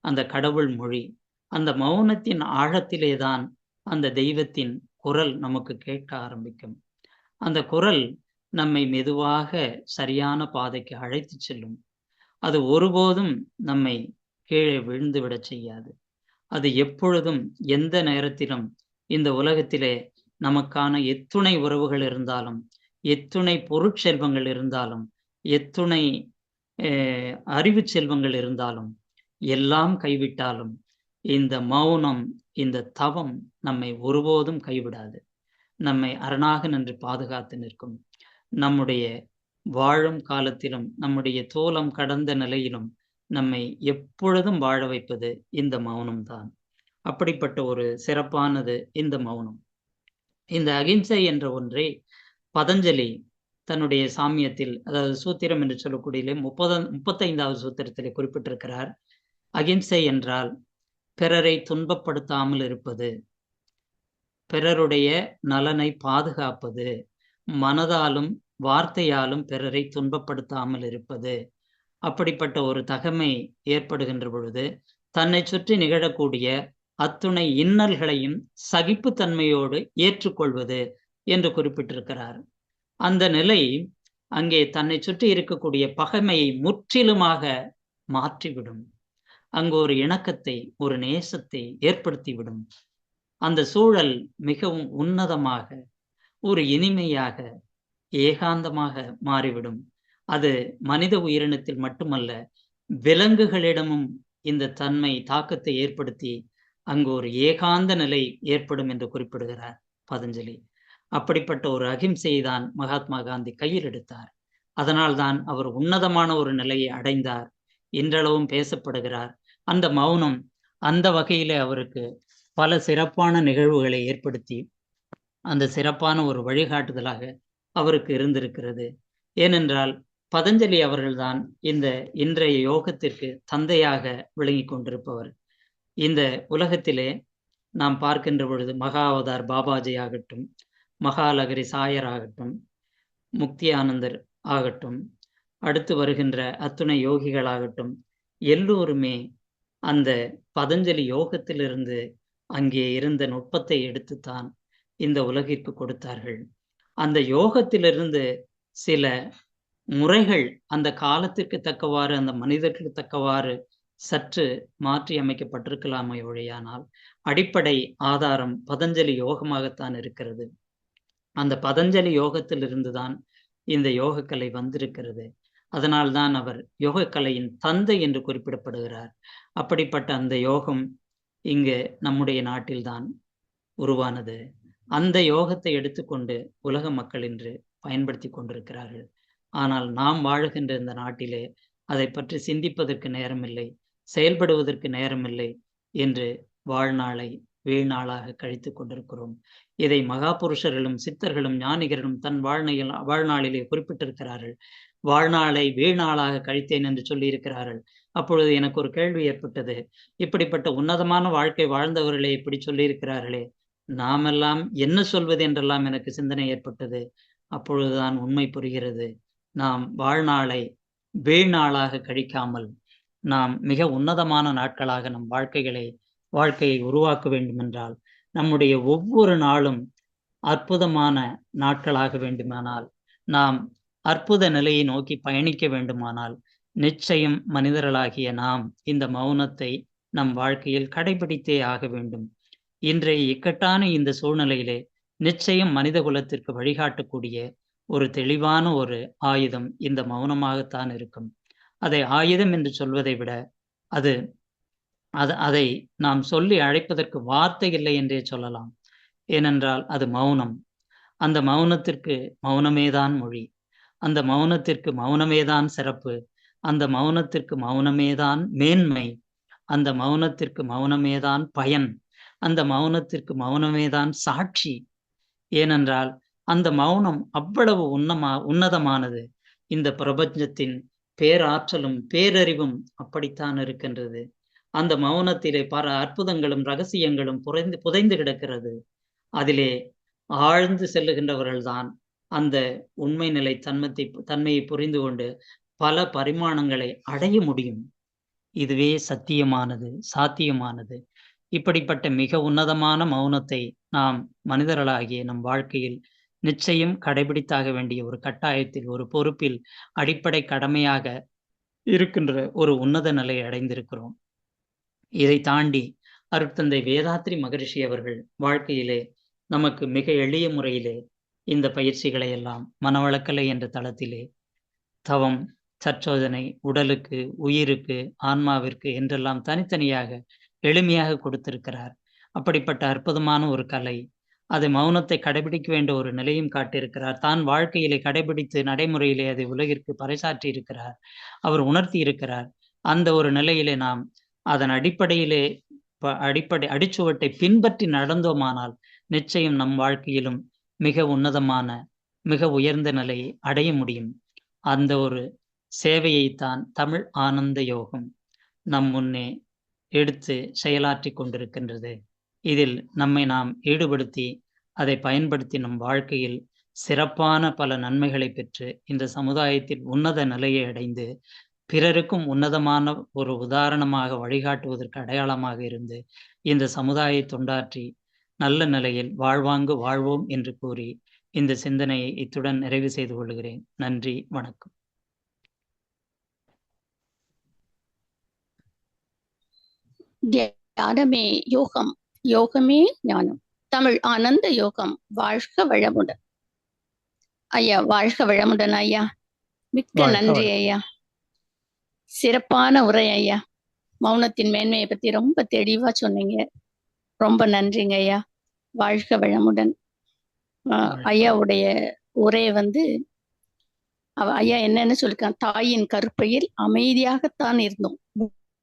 அந்த கடவுள் மொழி. அந்த மௌனத்தின் ஆழத்திலேதான் அந்த தெய்வத்தின் குரல் நமக்கு கேட்க ஆரம்பிக்கும். அந்த குரல் நம்மை மெதுவாக சரியான பாதைக்கு அழைத்து செல்லும். அது ஒருபோதும் நம்மை கீழே விழுந்து விடச் செய்யாது. அது எப்பொழுதும் எந்த நேரத்திலும் இந்த உலகத்திலே நமக்கான எத்துணை உறவுகள் இருந்தாலும், எத்துணை பொருட்செல்வங்கள் இருந்தாலும், எத்துணை அறிவு செல்வங்கள் இருந்தாலும், எல்லாம் கைவிட்டாலும் இந்த மௌனம், இந்த தவம் நம்மை ஒருபோதும் கைவிடாது. நம்மை அரணாக நின்று பாதுகாத்து நிற்கும். நம்முடைய வாழும் காலத்திலும், நம்முடைய தோலம் கடந்த நிலையிலும் நம்மை எப்பொழுதும் வாழ வைப்பது இந்த மௌனம்தான். அப்படிப்பட்ட ஒரு சிறப்பானது இந்த மௌனம். இந்த அகிம்சை என்ற ஒன்றை பதஞ்சலி தன்னுடைய சாமியத்தில், அதாவது சூத்திரம் என்று சொல்லக்கூடிய 35வது சூத்திரத்திலே குறிப்பிட்டிருக்கிறார். அகிம்சை என்றால் பிறரை துன்பப்படுத்தாமல் இருப்பது, பிறருடைய நலனை பாதுகாப்பது, மனதாலும் வார்த்தையாலும் பிறரை துன்பப்படுத்தாமல் இருப்பது. அப்படிப்பட்ட ஒரு தகமை ஏற்படுகின்ற பொழுது தன்னை சுற்றி நிகழக்கூடிய அத்துணை இன்னல்களையும் சகிப்புத்தன்மையோடு ஏற்றுக்கொள்வது என்று குறிப்பிட்டிருக்கிறார். அந்த நிலை அங்கே தன்னை சுற்றி இருக்கக்கூடிய பகைமையை முற்றிலுமாக மாற்றிவிடும். அங்கு ஒரு இணக்கத்தை, ஒரு நேசத்தை ஏற்படுத்திவிடும். அந்த சூழல் மிகவும் உன்னதமாக, ஒரு இனிமையாக, ஏகாந்தமாக மாறிவிடும். அது மனித உயிரினத்தில் மட்டுமல்ல, விலங்குகளிடமும் இந்த தன்மை தாக்கத்தை ஏற்படுத்தி அங்கு ஒரு ஏகாந்த நிலை ஏற்படும் என்று குறிப்பிடுகிறார் பதஞ்சலி. அப்படிப்பட்ட ஒரு அகிம்சையை தான் மகாத்மா காந்தி கையில் எடுத்தார். அதனால்தான் அவர் உன்னதமான ஒரு நிலையை அடைந்தார், இன்றளவும் பேசப்படுகிறார். அந்த மௌனம் அந்த வகையிலே அவருக்கு பல சிறப்பான நிகழ்வுகளை ஏற்படுத்தி அந்த சிறப்பான ஒரு வழிகாட்டுதலாக அவருக்கு இருந்திருக்கிறது. ஏனென்றால் பதஞ்சலி அவர்கள்தான் இந்த இன்றைய யோகத்திற்கு தந்தையாக விளங்கி கொண்டிருப்பவர். இந்த உலகத்திலே நாம் பார்க்கின்ற பொழுது மகா அவதார் பாபாஜி ஆகட்டும், மகாலகரி சாயர் ஆகட்டும், முக்தி ஆனந்தர் ஆகட்டும், அடுத்து வருகின்ற அத்துணை யோகிகளாகட்டும், எல்லோருமே அந்த பதஞ்சலி யோகத்திலிருந்து அங்கே இருந்த நுட்பத்தை எடுத்துத்தான் இந்த உலகிற்கு கொடுத்தார்கள். அந்த யோகத்திலிருந்து சில முறைகள் அந்த காலத்திற்கு தக்கவாறு, அந்த மனிதர்களுக்கு தக்கவாறு சற்று மாற்றி அமைக்கப்பட்டிருக்கலாமே ஒழியானால் அடிப்படை ஆதாரம் பதஞ்சலி யோகமாகத்தான் இருக்கிறது. அந்த பதஞ்சலி யோகத்திலிருந்துதான் இந்த யோகக்கலை வந்திருக்கிறது. அதனால்தான் அவர் யோகக்கலையின் தந்தை என்று குறிப்பிடப்படுகிறார். அப்படிப்பட்ட அந்த யோகம் இங்கு நம்முடைய நாட்டில்தான் உருவானது. அந்த யோகத்தை எடுத்துக்கொண்டு உலக மக்கள் இன்று பயன்படுத்தி கொண்டிருக்கிறார்கள். ஆனால் நாம் வாழுகின்ற இந்த நாட்டிலே அதை பற்றி சிந்திப்பதற்கு நேரமில்லை, செயல்படுவதற்கு நேரமில்லை என்று வாழ்நாளை வீழ்நாளாக கழித்து கொண்டிருக்கிறோம். இதை மகாபுருஷர்களும் சித்தர்களும் ஞானிகளும் தன் வாழ்நாளிலே குறிப்பிட்டிருக்கிறார்கள். வாழ்நாளை வீழ்நாளாக கழித்தேன் என்று சொல்லியிருக்கிறார்கள். அப்பொழுது எனக்கு ஒரு கேள்வி ஏற்பட்டது. இப்படிப்பட்ட உன்னதமான வாழ்க்கை வாழ்ந்தவர்களே இப்படி சொல்லியிருக்கிறார்களே, நாமெல்லாம் என்ன சொல்வது என்றெல்லாம் எனக்கு சிந்தனை ஏற்பட்டது. அப்பொழுதுதான் உண்மை புரிகிறது. நாம் வாழ்நாளை வீழ்நாளாக கழிக்காமல் நாம் மிக உன்னதமான நாட்களாக நம் வாழ்க்கையை உருவாக்க வேண்டுமென்றால், நம்முடைய ஒவ்வொரு நாளும் அற்புதமான நாட்களாக வேண்டுமானால், நாம் அற்புத நிலையை நோக்கி பயணிக்க வேண்டுமானால், நிச்சயம் மனிதர்களாகிய நாம் இந்த மௌனத்தை நம் வாழ்க்கையில் கடைபிடித்தே ஆக வேண்டும். இன்றைய இக்கட்டான இந்த சூழ்நிலையிலே நிச்சயம் மனித குலத்திற்கு வழிகாட்டக்கூடிய ஒரு தெளிவான ஒரு ஆயுதம் இந்த மௌனமாகத்தான் இருக்கும். அதை ஆயுதம் என்று சொல்வதை விட அதை நாம் சொல்லி அழைப்பதற்கு வார்த்தை இல்லை என்றே சொல்லலாம். ஏனென்றால் அது மௌனம். அந்த மௌனத்திற்கு மௌனமேதான் மொழி, அந்த மௌனத்திற்கு மௌனமேதான் சிறப்பு, அந்த மௌனத்திற்கு மௌனமேதான் மேன்மை, அந்த மௌனத்திற்கு மௌனமேதான் பயன், அந்த மௌனத்திற்கு மௌனமேதான் சாட்சி. ஏனென்றால் அந்த மௌனம் அவ்வளவு உன்னதமானது. இந்த பிரபஞ்சத்தின் பேராற்றலும் பேரறிவும் அப்படித்தான் இருக்கின்றது. அந்த மௌனத்திலே பல அற்புதங்களும் ரகசியங்களும் புதைந்து கிடக்கிறது. அதிலே ஆழ்ந்து செல்லுகின்றவர்கள்தான் அந்த உண்மை நிலை தன்மையை புரிந்து கொண்டு பல பரிமாணங்களை அடைய முடியும். இதுவே சத்தியமானது, சாத்தியமானது. இப்படிப்பட்ட மிக உன்னதமான மௌனத்தை நாம் மனிதர்களாகிய நம் வாழ்க்கையில் நிச்சயம் கடைபிடித்தாக வேண்டிய ஒரு கட்டாயத்தில், ஒரு பொறுப்பில், அடிப்படை கடமையாக இருக்கின்ற ஒரு உன்னத நிலையை அடைந்திருக்கிறோம். இதை தாண்டி அருட்தந்தை வேதாத்ரி மகரிஷி அவர்கள் வாழ்க்கையிலே நமக்கு மிக எளிய முறையிலே இந்த பயிற்சிகளை எல்லாம் மனவளக்கலை என்ற தளத்திலே தவம், சற்சோதனை, உடலுக்கு, உயிருக்கு, ஆன்மாவிற்கு என்றெல்லாம் தனித்தனியாக எளிமையாக கொடுத்திருக்கிறார். அப்படிப்பட்ட அற்புதமான ஒரு கலை. அதை மௌனத்தை கடைபிடிக்க வேண்டிய ஒரு நிலையும் காட்டியிருக்கிறார். தான் வாழ்க்கையிலே கடைபிடித்து நடைமுறையிலே அதை உலகிற்கு பறைசாற்றி இருக்கிறார். அவர் உணர்த்தி இருக்கிறார். அந்த ஒரு நிலையிலே நாம் அதன் அடிப்படையிலே அடிப்படை அடிச்சுவட்டை பின்பற்றி நடந்தோமானால் நிச்சயம் நம் வாழ்க்கையிலும் மிக உன்னதமான, மிக உயர்ந்த நிலையை அடைய முடியும். அந்த ஒரு சேவையைத்தான் தமிழ் ஆனந்த யோகம் நம் முன்னே எடுத்து செயலாற்றி கொண்டிருக்கின்றது. இதில் நம்மை நாம் ஈடுபடுத்தி அதை பயன்படுத்தி நம் வாழ்க்கையில் சிறப்பான பல நன்மைகளை பெற்று இந்த சமுதாயத்தில் உன்னத நிலையை அடைந்து பிறருக்கும் உன்னதமான ஒரு உதாரணமாக வழிகாட்டுவதற்கு அடையாளமாக இருந்து இந்த சமுதாய தொண்டாற்றி நல்ல நிலையில் வாழ்வாங்கு வாழ்வோம் என்று கூறி இந்த சிந்தனையை இத்துடன் நிறைவு செய்து கொள்கிறேன். நன்றி, வணக்கம். தியானமே யோகம், யோகமே ஞானம். தமிழ் ஆனந்த யோகம். வாழ்க வளமுடன் ஐயா. வாழ்க வளமுடன் ஐயா. மிக்க நன்றி ஐயா. சிறப்பான உரை ஐயா. மௌனத்தின் மேன்மையை பத்தி ரொம்ப தெளிவா சொன்னீங்க. ரொம்ப நன்றிங்க ஐயா. வாழ்க வளமுடன். ஐயாவுடைய உரையை ஐயா என்னன்னு சொல்லிருக்கான், தாயின் கருப்பையில் அமைதியாகத்தான் இருந்தோம்,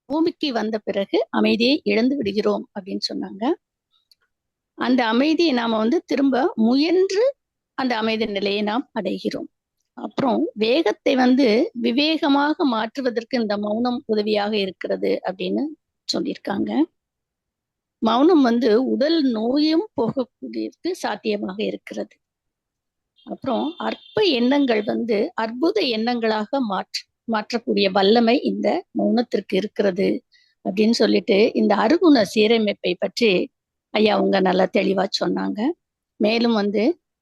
பூமிக்கு வந்த பிறகு அமைதியை இழந்து விடுகிறோம் அப்படின்னு சொன்னாங்க. அந்த அமைதியை நாம திரும்ப முயன்று அந்த அமைதி நிலையை நாம் அடைகிறோம். அப்புறம் வேகத்தை விவேகமாக மாற்றுவதற்கு இந்த மௌனம் உதவியாக இருக்கிறது அப்படின்னு சொல்லியிருக்காங்க. மௌனம் உடல் நோயும் போகக்கூடியது சாத்தியமாக இருக்கிறது. அப்புறம் அற்ப எண்ணங்கள் அற்புத எண்ணங்களாக மாற்றக்கூடிய வல்லமை இந்த மௌனத்திற்கு இருக்கிறது அப்படின்னு சொல்லிட்டு இந்த அருகுண சீரமைப்பை பற்றி ஐயா அவங்க நல்லா தெளிவா சொன்னாங்க. மேலும்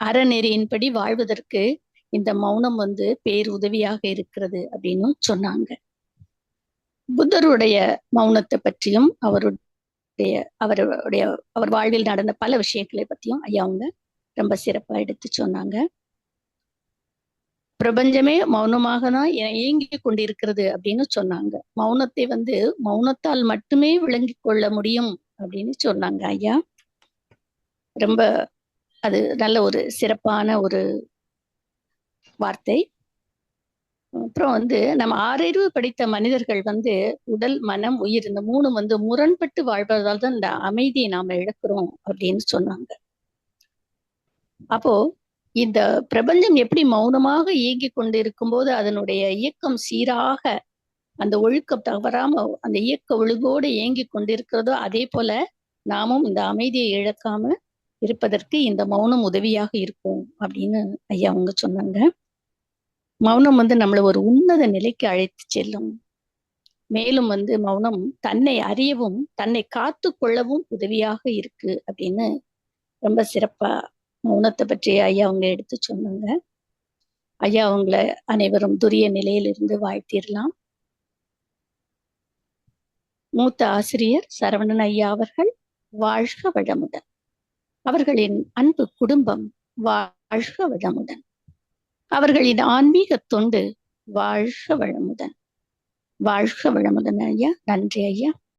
அறநெறியின்படி வாழ்வதற்கு இந்த மௌனம் பேருதவியாக இருக்கிறது அப்படின்னு சொன்னாங்க. புத்தருடைய மௌனத்தை பற்றியும் அவர் வாழ்வில் நடந்த பல விஷயங்களை பற்றியும் ஐயா அவங்க ரொம்ப சிறப்பா எடுத்து சொன்னாங்க. பிரபஞ்சமே மௌனமாக தான் இயங்கி கொண்டிருக்கிறது அப்படின்னு சொன்னாங்க. மௌனத்தை மௌனத்தால் மட்டுமே விளங்கி கொள்ள முடியும் அப்படின்னு சொன்னாங்க ஐயா. ரொம்ப அது நல்ல ஒரு சிறப்பான ஒரு வார்த்தை. அப்புறம் நம்ம ஆறறிவு படித்த மனிதர்கள் உடல், மனம், உயிர் இந்த மூணு முரண்பட்டு வாழ்வதால் தான் இந்த அமைதியை நாம இழக்கிறோம் அப்படின்னு சொன்னாங்க. அப்போ இந்த பிரபஞ்சம் எப்படி மௌனமாக இயங்கி கொண்டு இருக்கும்போது அதனுடைய இயக்கம் சீராக அந்த ஒழுக்கம் தவறாம அந்த இயக்க ஒழுங்கோடு இயங்கி கொண்டிருக்கிறதோ அதே போல நாமும் இந்த அமைதியை இழக்காம இருப்பதற்கு இந்த மௌனம் உதவியாக இருக்கும் அப்படின்னு ஐயா அவங்க சொன்னாங்க. மௌனம் நம்மளை ஒரு உன்னத நிலைக்கு அழைத்து செல்லும். மேலும் மௌனம் தன்னை அறியவும் தன்னை காத்து கொள்ளவும் உதவியாக இருக்கு அப்படின்னு ரொம்ப சிறப்பா மௌனத்தை பற்றி ஐயா அவங்க எடுத்து சொன்னாங்க. ஐயா அவங்கள அனைவரும் துரிய நிலையிலிருந்து வாழ்த்திடலாம். மூத்த ஆசிரியர் சரவணன் ஐயா அவர்கள் வாழ்க வளமுடன். அவர்களின் அன்பு குடும்பம் வாழ்க வளமுடன். அவர்களின் ஆன்மீக தொண்டு வாழ்க வளமுடன். வாழ்க வளமுடன் ஐயா. நன்றி ஐயா.